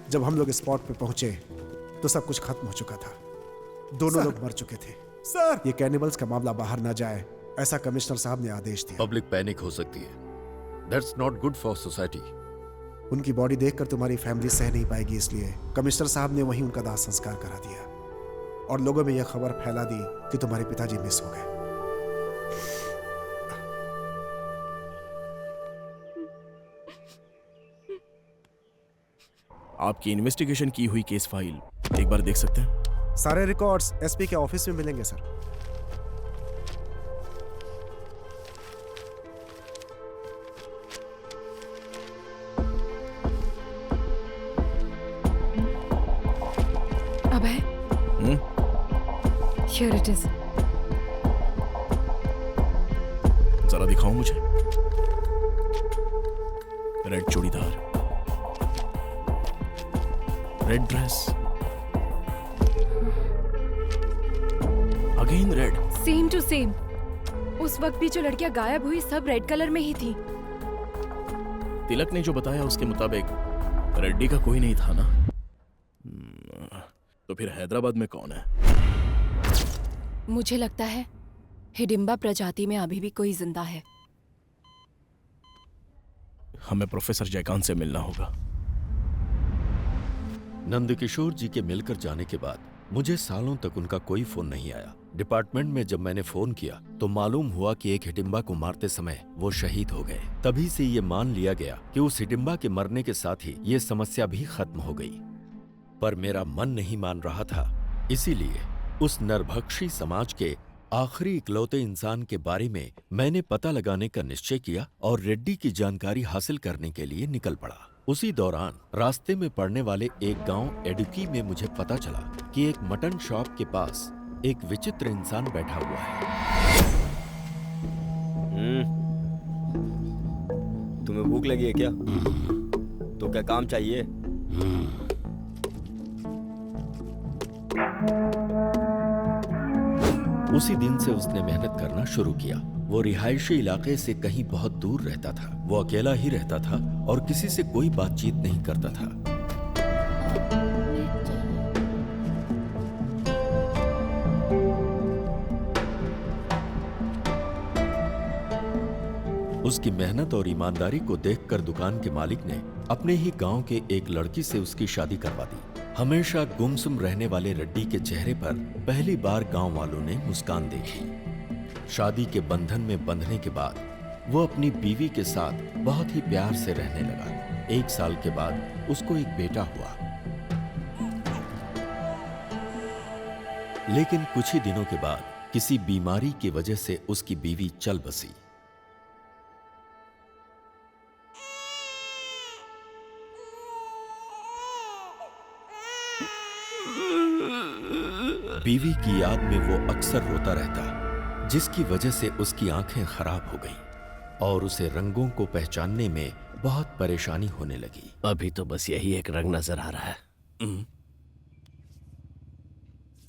जब हम लोग स्पॉट पे पहुंचे तो सब कुछ खत्म हो चुका था। दोनों लोग मर चुके थे। सर, ये कैनिबल्स का मामला बाहर ना जाए, ऐसा कमिश्नर साहब ने आदेश दिया। पब्लिक पैनिक हो सकती है। That's not good for society. उनकी बॉडी देखकर तुम्हारी फैमिली सह नहीं पाएगी, इसलिए कमिश्नर साहब ने वहीं उनका दाह संस्कार करा दिया और लोगों में यह खबर फैला दी कि तुम्हारे पिताजी मिस हो गए। आपकी इन्वेस्टिगेशन की हुई केस फाइल एक बार देख सकते हैं? सारे रिकॉर्ड्स एसपी के ऑफिस में मिलेंगे सर। अबे, here it is. जरा दिखाओ मुझे। Red churidar, red dress, again red. Same to same. उस वक्त भी जो लड़कियां गायब हुई सब रेड कलर में ही थी। तिलक ने जो बताया उसके मुताबिक रेड्डी का कोई नहीं था ना? तो फिर हैदराबाद में कौन है? मुझे लगता है हिडिंबा प्रजाति में अभी भी कोई जिंदा है। हमें प्रोफेसर जयकांत से मिलना होगा। नंदकिशोर जी के मिलकर जाने के बाद मुझे सालों तक उनका कोई फोन नहीं आया। डिपार्टमेंट में जब मैंने फोन किया तो मालूम हुआ कि एक हिडिंबा को मारते समय वो शहीद हो गए। तभी से ये मान लिया गया कि उस हिडिंबा के मरने के साथ ही ये समस्या भी खत्म हो गई। पर मेरा मन नहीं मान रहा था, इसीलिए उस नरभक्षी समाज के आखिरी इकलौते इंसान के बारे में मैंने पता लगाने का निश्चय किया और रेड्डी की जानकारी हासिल करने के लिए निकल पड़ा। उसी दौरान रास्ते में पड़ने वाले एक गांव एडुकी में मुझे पता चला कि एक मटन शॉप के पास एक विचित्र इंसान बैठा हुआ है। तुम्हें भूख लगी है क्या? तो क्या काम चाहिए? उसी दिन से उसने मेहनत करना शुरू किया। वो रिहायशी इलाके से कहीं बहुत दूर रहता था। वो अकेला ही रहता था और किसी से कोई बातचीत नहीं करता था। उसकी मेहनत और ईमानदारी को देखकर दुकान के मालिक ने अपने ही गांव के एक लड़की से उसकी शादी करवा दी। हमेशा गुमसुम रहने वाले रेड्डी के चेहरे पर पहली बार गांव वालों ने मुस्कान देखी। शादी के बंधन में बंधने के बाद वो अपनी बीवी के साथ बहुत ही प्यार से रहने लगा। 1 साल के बाद उसको एक बेटा हुआ। लेकिन कुछ ही दिनों के बाद किसी बीमारी की वजह से उसकी बीवी चल बसी। बीवी की याद में वो अक्सर रोता रहता, जिसकी वजह से उसकी आंखें खराब हो गईं और उसे रंगों को पहचानने में बहुत परेशानी होने लगी। अभी तो बस यही एक रंग नजर आ रहा है।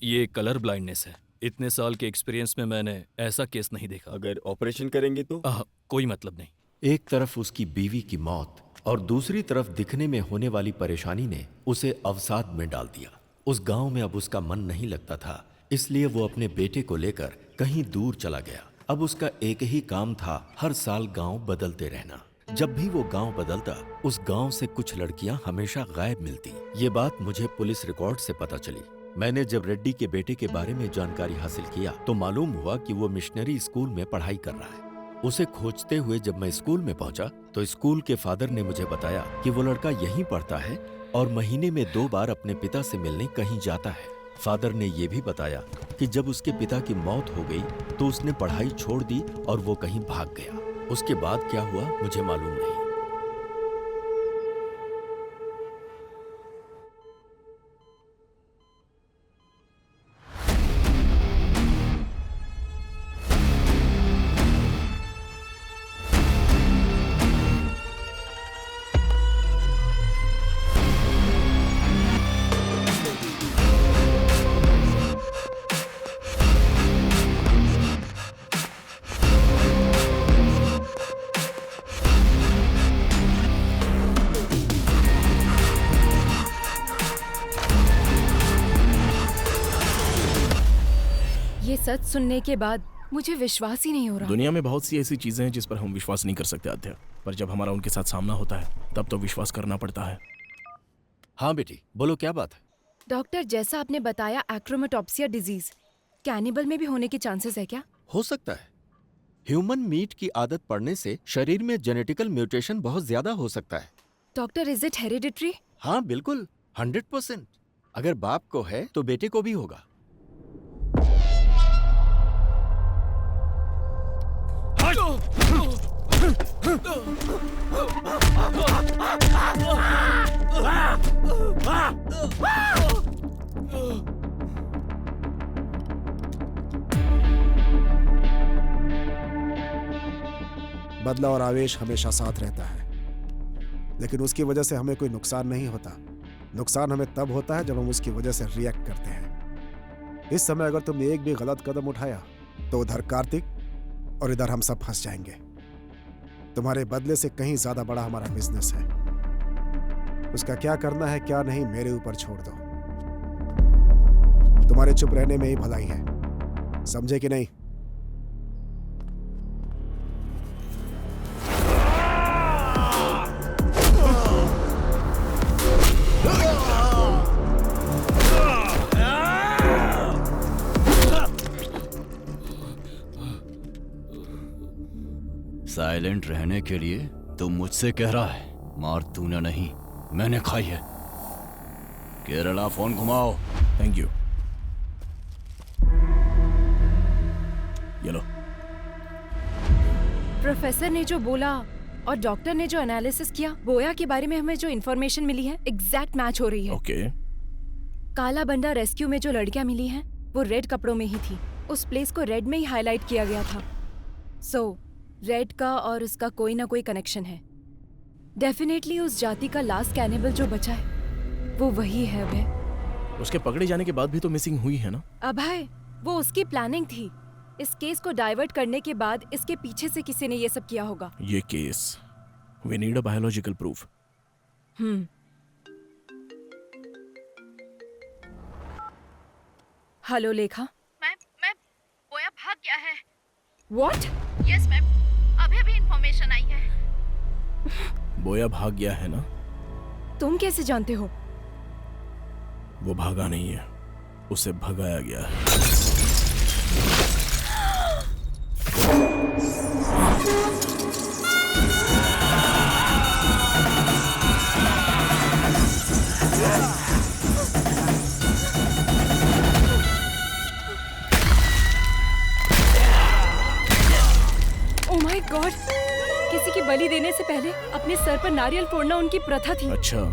ये कलर ब्लाइंडनेस है। इतने साल के एक्सपीरियंस में मैंने ऐसा केस नहीं देखा। अगर ऑपरेशन करेंगे तो? कोई मतलब नहीं। एक तरफ उसकी बीवी की मौत और दूसरी तरफ दिखने में होने वाली परेशानी ने उसे अवसाद में डाल दिया। उस गांव में अब उसका मन नहीं लगता था, इसलिए वो अपने बेटे को लेकर कहीं दूर चला गया। अब उसका एक ही काम था, हर साल गांव बदलते रहना। जब भी वो गांव बदलता, उस गांव से कुछ लड़कियां हमेशा गायब मिलती। ये बात मुझे पुलिस रिकॉर्ड से पता चली। मैंने जब रेड्डी के बेटे के बारे में जानकारी हासिल किया तो मालूम हुआ कि वो मिशनरी स्कूल में पढ़ाई कर रहा है। उसे खोजते हुए जब मैं स्कूल में पहुंचा तो स्कूल के फादर ने मुझे बताया कि वो लड़का यहीं पढ़ता है और महीने में 2 बार अपने पिता से मिलने कहीं जाता है। फादर ने यह भी बताया कि जब उसके पिता की मौत हो गई तो उसने पढ़ाई छोड़ दी और वो कहीं भाग गया। उसके बाद क्या हुआ मुझे मालूम नहीं। सच सुनने के बाद मुझे विश्वास ही नहीं हो रहा। दुनिया में बहुत सी ऐसी चीजें हैं जिस पर हम विश्वास नहीं कर सकते आध्या, पर जब हमारा उनके साथ सामना होता है तब तो विश्वास करना पड़ता है। हाँ बेटी, बोलो क्या बात है? डॉक्टर, जैसा आपने बताया एक्रोमेटोप्सिया डिजीज कैनिबल में भी होने के चांसेस है क्या? हो सकता है। ह्यूमन मीट की आदत पड़ने से शरीर में जेनेटिकल म्यूटेशन बहुत ज्यादा हो सकता है। Doctor, is it hereditary? हाँ बिल्कुल, 100%। अगर बाप को है तो बेटे को भी होगा। बदला और आवेश हमेशा साथ रहता है, लेकिन उसकी वजह से हमें कोई नुकसान नहीं होता। नुकसान हमें तब होता है जब हम उसकी वजह से रिएक्ट करते हैं। इस समय अगर तुमने एक भी गलत कदम उठाया तो उधर कार्तिक और इधर हम सब फंस जाएंगे। तुम्हारे बदले से कहीं ज्यादा बड़ा हमारा बिजनेस है। उसका क्या करना है क्या नहीं मेरे ऊपर छोड़ दो। तुम्हारे चुप रहने में ही भलाई है, समझे कि नहीं? साइलेंट रहने के लिए तू मुझसे कह रहा है, मार तूने नहीं मैंने खाई है। केरला फोन घुमाओ। Thank you. ये लो। प्रोफेसर ने जो बोला और डॉक्टर ने जो एनालिसिस किया, बोया के बारे में हमें जो इन्फॉर्मेशन मिली है एग्जैक्ट मैच हो रही है। ओके। काला बंडा रेस्क्यू में जो लड़कियां मिली हैं वो रेड कपड़ों में ही थी। उस प्लेस को रेड में ही हाईलाइट किया गया था। सो रेड का और उसका कोई ना कोई कनेक्शन है। डेफिनेटली उस जाति का लास्ट कैनिबल जो बचा है वो वही है अभय। उसके पकड़े जाने के बाद भी तो मिसिंग हुई है ना? अभय, वो उसकी प्लानिंग थी। इस केस को डाइवर्ट करने के बाद इसके पीछे से किसी ने ये सब किया होगा। ये case, we need a biological proof. Hello Lekha. Ma'am, Boya भाग गया है। What? यस मैम, अभी इंफॉर्मेशन आई है। बोया भाग गया है ना? तुम कैसे जानते हो? वो भागा नहीं है, उसे भगाया गया है। ओह माय गॉड! किसी की बलि देने से पहले अपने सर पर नारियल फोड़ना उनकी प्रथा थी। अच्छा।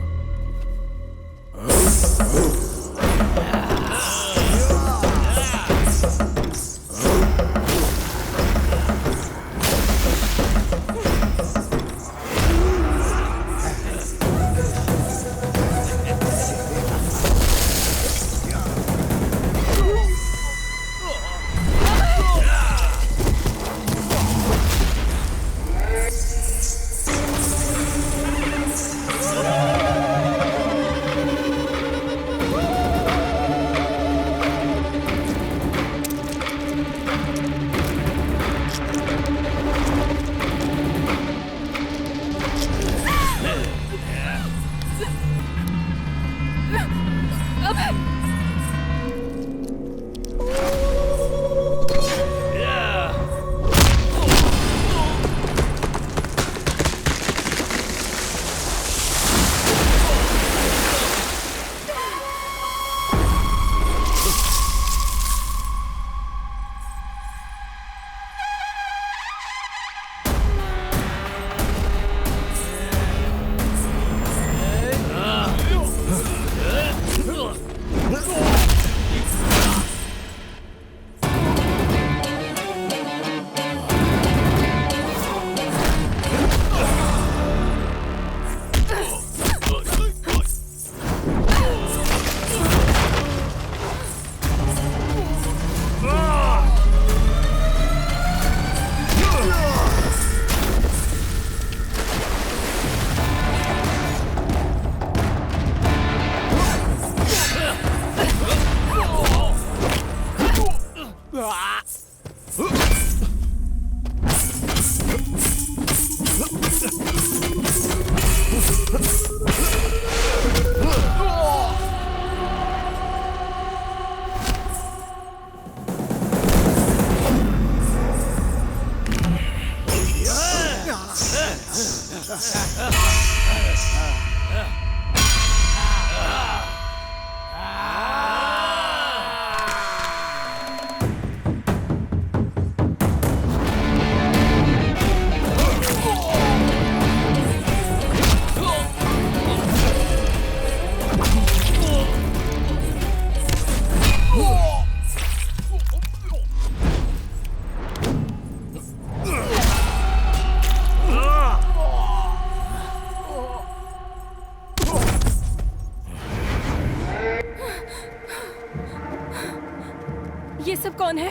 ये सब कौन है?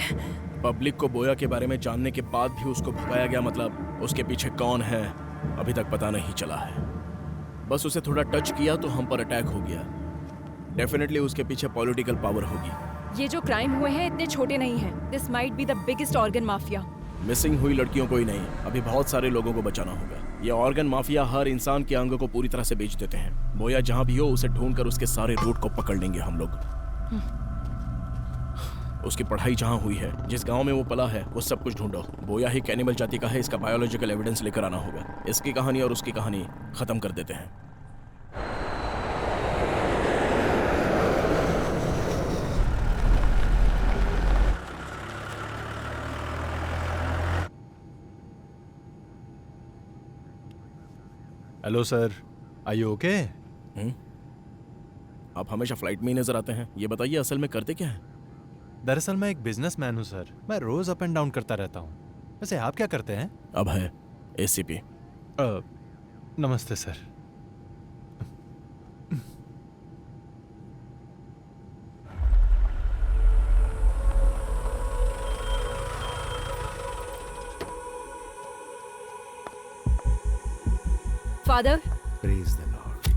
पब्लिक को बोया के बारे में जानने के बाद भी उसको भगाया गया, मतलब उसके पीछे कौन है अभी तक पता नहीं चला है। बस उसे थोड़ा टच किया तो हम पर अटैक हो गया। डेफिनेटली उसके पीछे पॉलिटिकल पावर होगी। ये जो क्राइम हुए हैं इतने छोटे नहीं हैं। This might be the biggest organ mafia. Missing हुई लड़कियों को ही नहीं, अभी बहुत सारे लोगों को बचाना होगा। ये ऑर्गन माफिया हर इंसान के अंग को पूरी तरह से बेच देते हैं। बोया जहां भी हो उसे ढूंढकर उसके सारे रूट को पकड़ लेंगे हम लोग। उसकी पढ़ाई जहां हुई है, जिस गांव में वो पला है, वो सब कुछ ढूंढो। बोया ही कैनिबल जाति का है, इसका बायोलॉजिकल एविडेंस लेकर आना होगा। इसकी कहानी और उसकी कहानी खत्म कर देते हैं। Hello sir, are you okay? आप हमेशा फ्लाइट में ही नजर आते हैं। ये बताइए असल में करते क्या हैं? दरअसल मैं एक बिजनेसमैन हूँ सर। मैं रोज अप एंड डाउन करता रहता हूँ। वैसे आप क्या करते हैं? अब है एसीपी। नमस्ते sir. Father, praise the lord.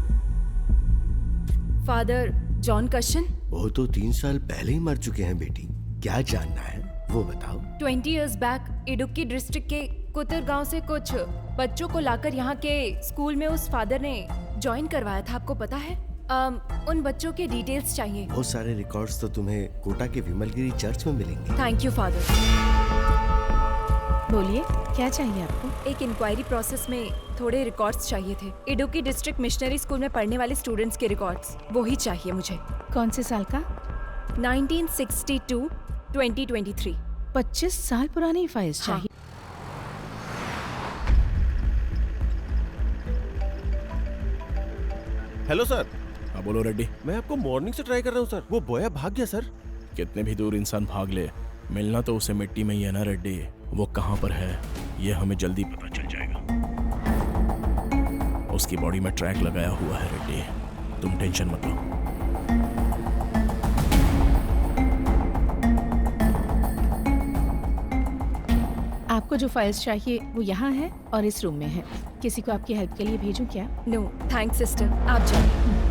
Father John कशन। वो तो 3 साल पहले ही मर चुके हैं बेटी। क्या जानना है वो बताओ। 20 years बैक इडुक्की डिस्ट्रिक्ट के कुतर गांव से कुछ बच्चों को लाकर यहाँ के स्कूल में उस फादर ने ज्वाइन करवाया था, आपको पता है? उन बच्चों के डिटेल्स चाहिए। बहुत सारे रिकॉर्ड्स तो तुम्हें कोटा के विमलगिरी चर्च में मिलेंगे। Thank you father. बोलिए, क्या चाहिए आपको? एक इंक्वायरी प्रोसेस में थोड़े रिकॉर्ड्स चाहिए थे। इडुक्की डिस्ट्रिक्ट मिशनरी स्कूल में पढ़ने वाले स्टूडेंट्स के रिकॉर्ड्स, वो ही चाहिए मुझे। कौन से साल का? 1962 2023। 25 साल पुरानी फाइल्स चाहिए। Hello sir. हाँ बोलो रेड्डी। मैं आपको मॉर्निंग से ट्राई कर रहा हूँ सर। वो बोया भाग गया सर। कितने भी दूर इंसान भाग ले, मिलना तो उसे मिट्टी में ही है ना रेड्डी। वो कहाँ पर है ये हमें जल्दी पता चल जाएगा। उसकी बॉडी में ट्रैक लगाया हुआ है रेड्डी, तुम टेंशन मत लो। आपको जो फाइल्स चाहिए वो यहाँ है और इस रूम में है। किसी को आपकी हेल्प के लिए भेजूं क्या? नो थैंक्स सिस्टर, आप जाओ।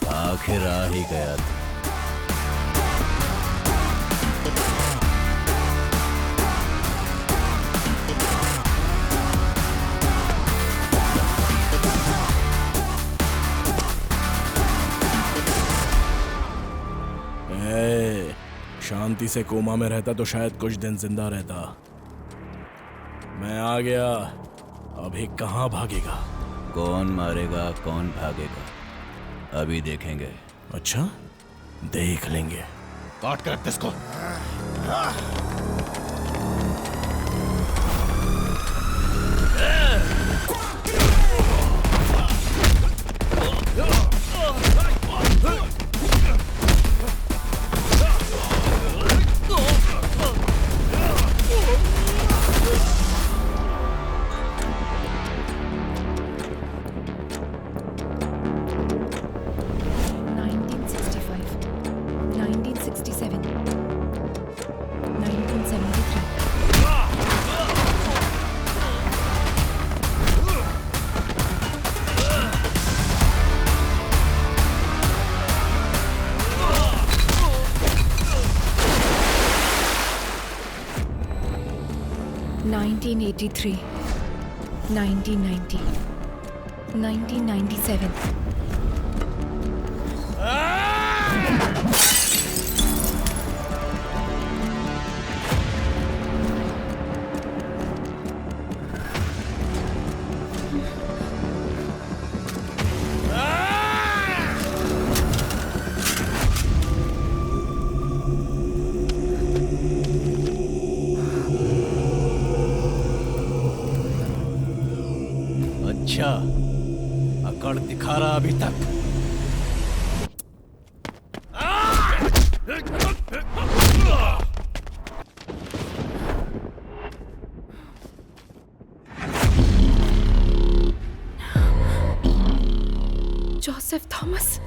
आखिर आ ही गया था। शांति से कोमा में रहता तो शायद कुछ दिन जिंदा रहता। मैं आ गया, अभी कहाँ भागेगा? कौन मारेगा कौन भागेगा अभी देखेंगे। अच्छा, देख लेंगे। काट कर रख इसको। (1983, 1990, 1997. अच्छा, अकड़ दिखा रहा अभी तक। Joseph Thomas.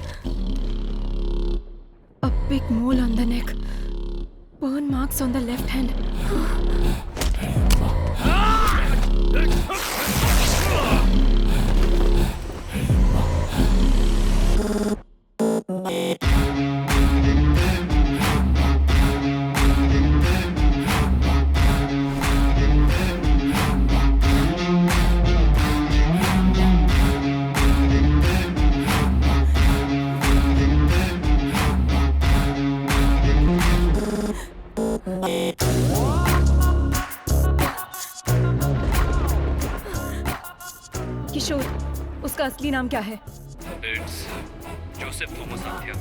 A big mole on the neck. Burn marks on the left hand. किशोर, उसका असली नाम क्या है? It's Joseph Thomas Adya.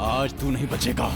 आज तू नहीं बचेगा।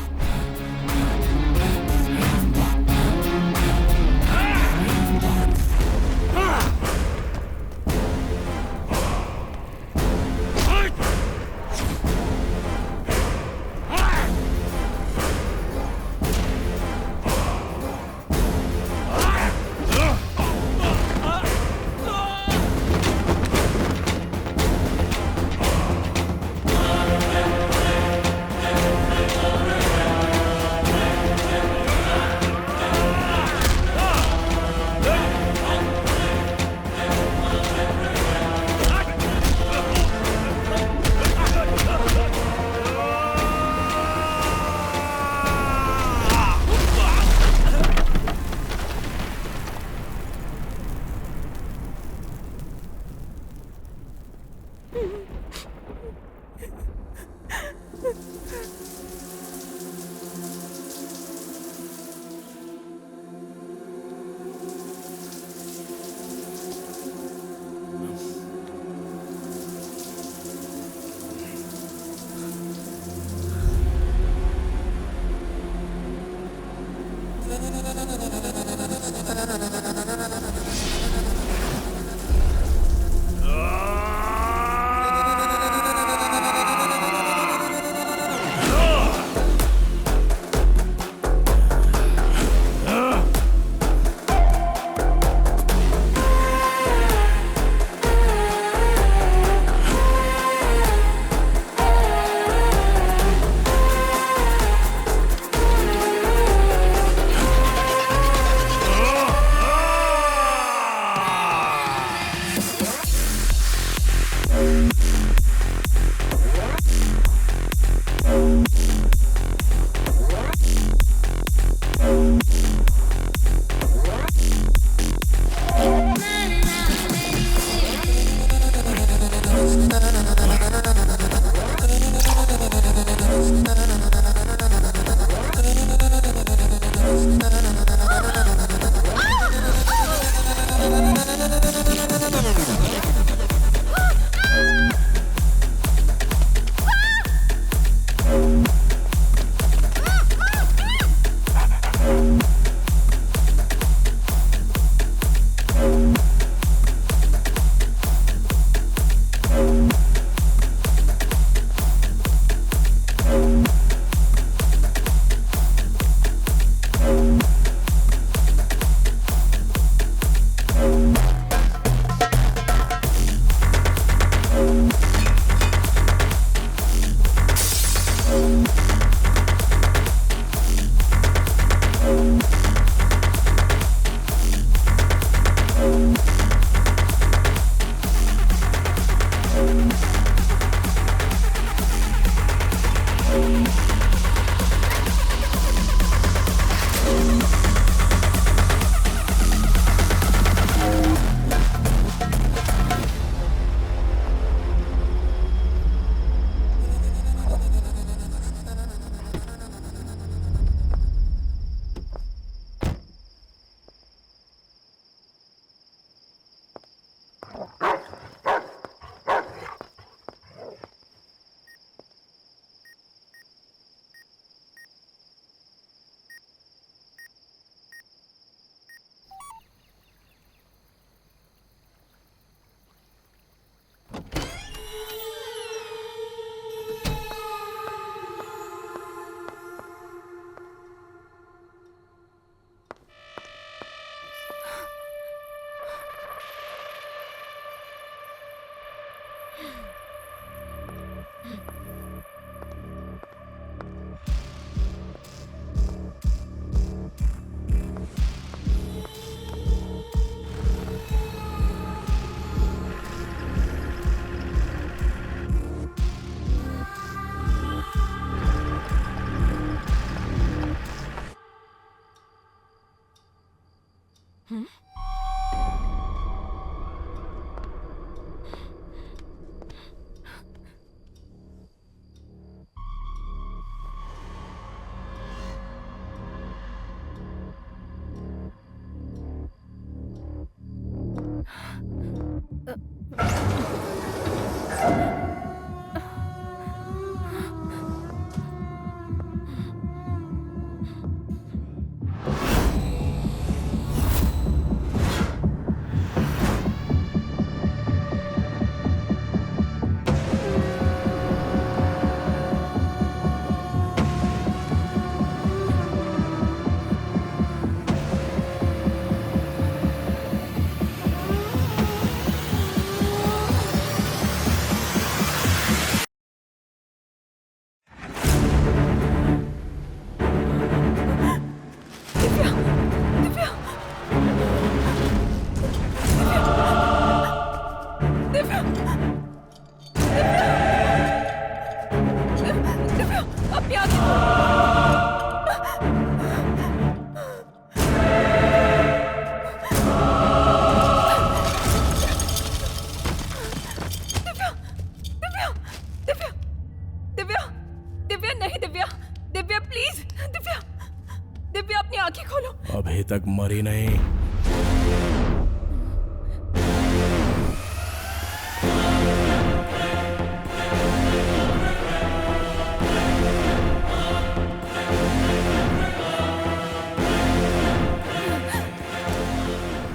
अभी तक मरी नहीं।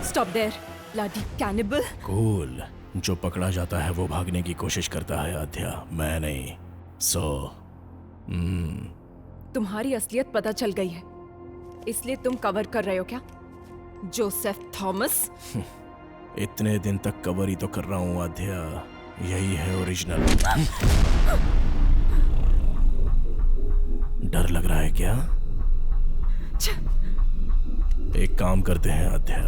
Stop there, bloody cannibal. Cool. जो पकड़ा जाता है वो भागने की कोशिश करता है आध्या, मैं नहीं। तुम्हारी असलियत पता चल गई है, इसलिए तुम कवर कर रहे हो क्या, जोसेफ थॉमस? इतने दिन तक कवर ही तो कर रहा हूँ आध्या, यही है ओरिजिनल। डर लग रहा है क्या? एक काम करते हैं आध्या,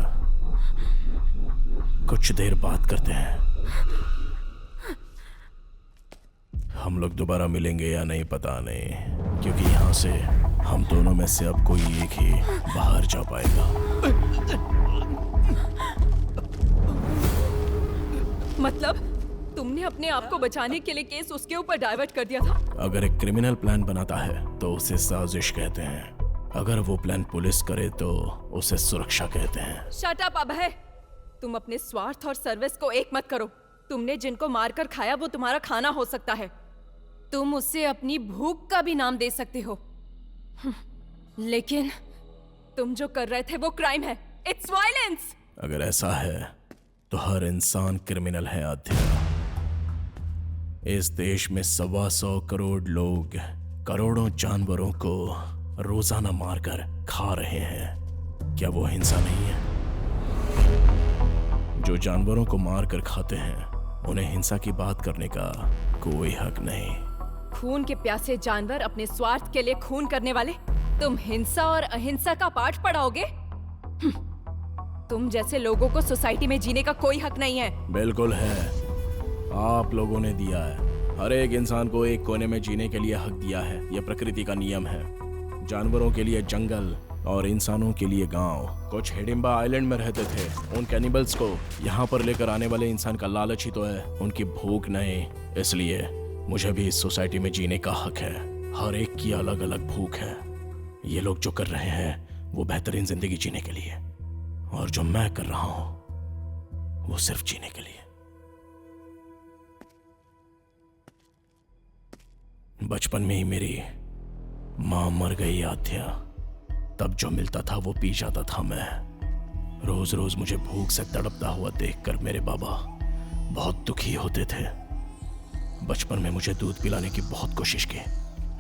कुछ देर बात करते हैं। हम लोग दोबारा मिलेंगे या नहीं पता नहीं, क्योंकि यहाँ से हम दोनों में से अब कोई एक ही बाहर जा पाएगा। मतलब तुमने अपने आप को बचाने के लिए केस उसके ऊपर डाइवर्ट कर दिया था? अगर एक क्रिमिनल प्लान बनाता है तो उसे साजिश कहते हैं, अगर वो प्लान पुलिस करे तो उसे सुरक्षा कहते हैं। शट अप अभय, तुम अपने स्वार्थ और सर्विस को एक मत करो। तुमने जिनको मारकर खाया वो तुम्हारा खाना हो सकता है, तुम उससे अपनी भूख का भी नाम दे सकते हो, लेकिन तुम जो कर रहे थे वो क्राइम है, इट्स वायलेंस। अगर ऐसा है तो हर इंसान क्रिमिनल है आध्या। इस देश में 125 करोड़ लोग करोड़ों जानवरों को रोजाना मारकर खा रहे हैं, क्या वो हिंसा नहीं है? जो जानवरों को मारकर खाते हैं उन्हें हिंसा की बात करने का कोई हक नहीं। खून के प्यासे जानवर अपने स्वार्थ के लिए खून करने वाले, तुम हिंसा और अहिंसा का पाठ पढ़ाओगे? तुम जैसे लोगों को सोसाइटी में जीने का कोई हक नहीं है। बिल्कुल है, आप लोगों ने दिया है। हर एक इंसान को एक कोने में जीने के लिए हक दिया है, यह प्रकृति का नियम है। जानवरों के लिए जंगल और इंसानों के लिए गांव। कुछ हिडिंबा आइलैंड में रहते थे, उन कैनिबल्स को यहाँ पर लेकर आने वाले इंसान का लालच ही तो है, उनकी भूख नहीं। इसलिए मुझे भी इस सोसाइटी में जीने का हक है। हर एक की अलग अलग भूख है। ये लोग जो कर रहे हैं वो बेहतरीन जिंदगी जीने के लिए, और जो मैं कर रहा हूं वो सिर्फ जीने के लिए। बचपन में ही मेरी मां मर गई आध्या, तब जो मिलता था वो पी जाता था मैं। रोज रोज मुझे भूख से तड़पता हुआ देखकर मेरे बाबा बहुत दुखी होते थे। बचपन में मुझे दूध पिलाने की बहुत कोशिश की,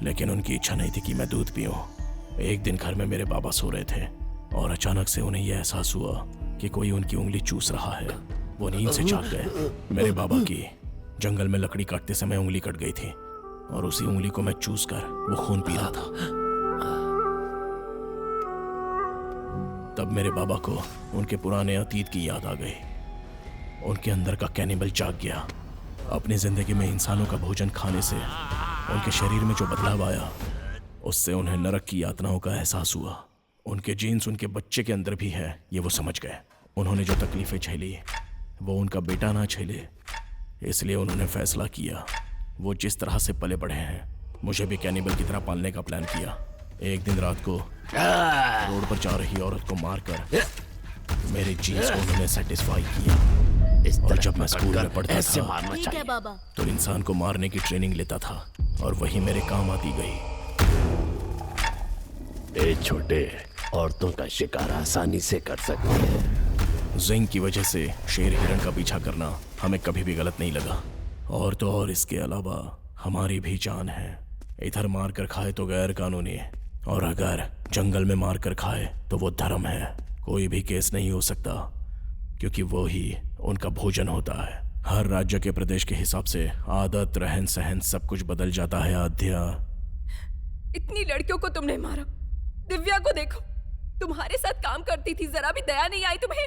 लेकिन उनकी इच्छा नहीं थी कि मैं दूध पीऊं। एक दिन घर में मेरे बाबा सो रहे थे और अचानक से उन्हें यह एहसास हुआ कि कोई उनकी उंगली चूस रहा है। वो नींद से जाग गए। मेरे बाबा की जंगल में लकड़ी काटते समय उंगली कट गई थी और उसी उंगली को मैं चूस कर वो खून पी रहा था। तब मेरे बाबा को उनके पुराने अतीत की याद आ गई। उनके अंदर का कैनिबल जाग गया। अपनी जिंदगी में इंसानों का भोजन खाने से उनके शरीर में जो बदलाव आया, उससे उन्हें नरक की यातनाओं का एहसास हुआ। उनके जीन्स उनके बच्चे के अंदर भी है, ये वो समझ गए। उन्होंने जो तकलीफें झेली वो उनका बेटा ना झेले, इसलिए उन्होंने फैसला किया। वो जिस तरह से पले बढ़े हैं, मुझे भी कैनिबल की तरह पालने का प्लान किया। एक दिन रात को रोड पर जा रही औरत को मारकर मेरे जीन्स को उन्होंने सेटिस्फाई किया। और जब मैं स्कूल में पढ़ता था ठीक है बाबा। तो इंसान को मारने की ट्रेनिंग लेता था और वही मेरे काम आती गई। ए छोटे, औरतों का शिकार आसानी से कर सकते हैं। जिंग की वजह से शेर हिरण का पीछा करना हमें कभी भी गलत नहीं लगा। और तो और इसके अलावा हमारी भी जान है। इधर मार कर खाए तो गैर कानूनी, और अगर जंगल में मार कर खाए तो वो धर्म है। कोई भी केस नहीं हो सकता, क्योंकि वो ही उनका भोजन होता है। हर राज्य के प्रदेश के हिसाब से आदत, रहन सहन सब कुछ बदल जाता है। आद्या, इतनी लड़कियों को तुमने मारा। दिव्या को देखो, तुम्हारे साथ काम करती थी, जरा भी दया नहीं आई तुम्हें?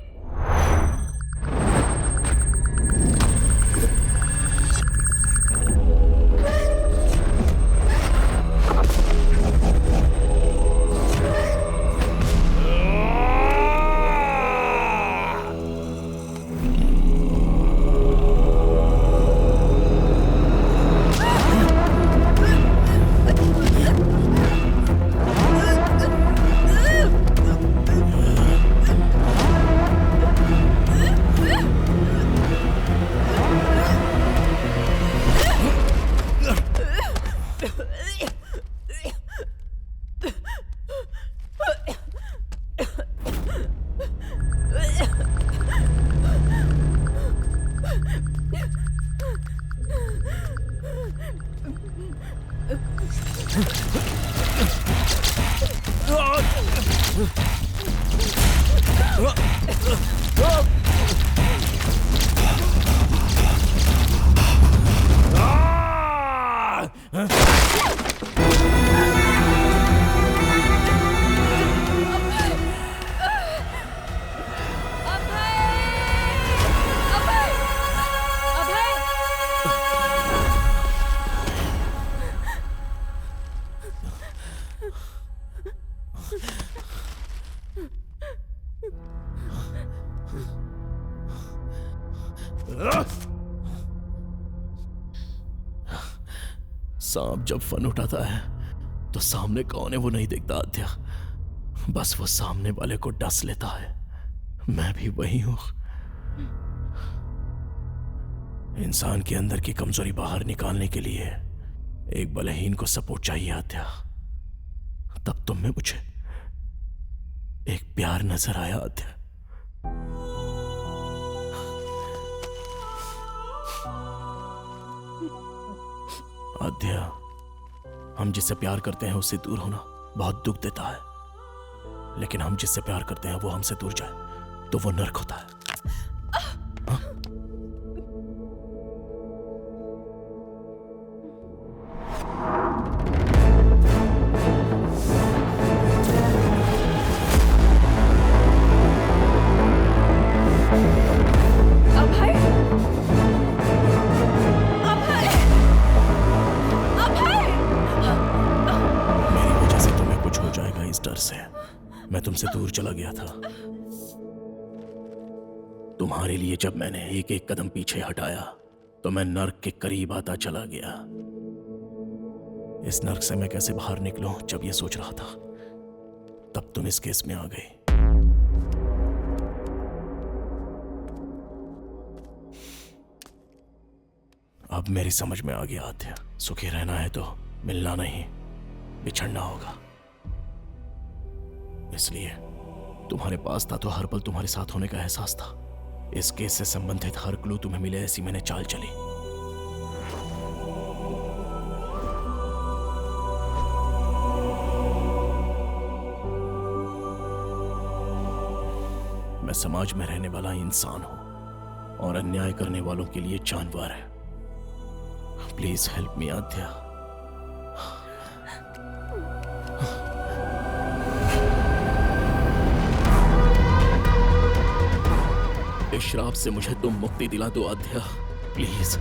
सांप जब फन उठाता है तो सामने कौन है वो नहीं दिखता आद्या, बस वो सामने वाले को डस लेता है। मैं भी वही हूं। इंसान के अंदर की कमजोरी बाहर निकालने के लिए एक बलहीन को सपोर्ट चाहिए आद्या। तब तुम में मुझे एक प्यार नजर आया आद्या। आद्या, हम जिससे प्यार करते हैं उससे दूर होना बहुत दुख देता है, लेकिन हम जिससे प्यार करते हैं वो हमसे दूर जाए तो वो नर्क होता है। मैं तुमसे दूर चला गया था। तुम्हारे लिए जब मैंने एक एक कदम पीछे हटाया तो मैं नर्क के करीब आता चला गया। इस नर्क से मैं कैसे बाहर निकलूं जब ये सोच रहा था, तब तुम इस केस में आ गई। अब मेरी समझ में आ गया आद्या, सुखी रहना है तो मिलना नहीं, बिछड़ना होगा। इसलिए तुम्हारे पास था तो हर पल तुम्हारे साथ होने का एहसास था। इस केस से संबंधित हर क्लू तुम्हें मिले, ऐसी मैंने चाल चली। मैं समाज में रहने वाला इंसान हूं और अन्याय करने वालों के लिए जानवर है। प्लीज हेल्प मी आद्या। इस श्राप से मुझे तुम मुक्ति दिला दो आद्या, प्लीज।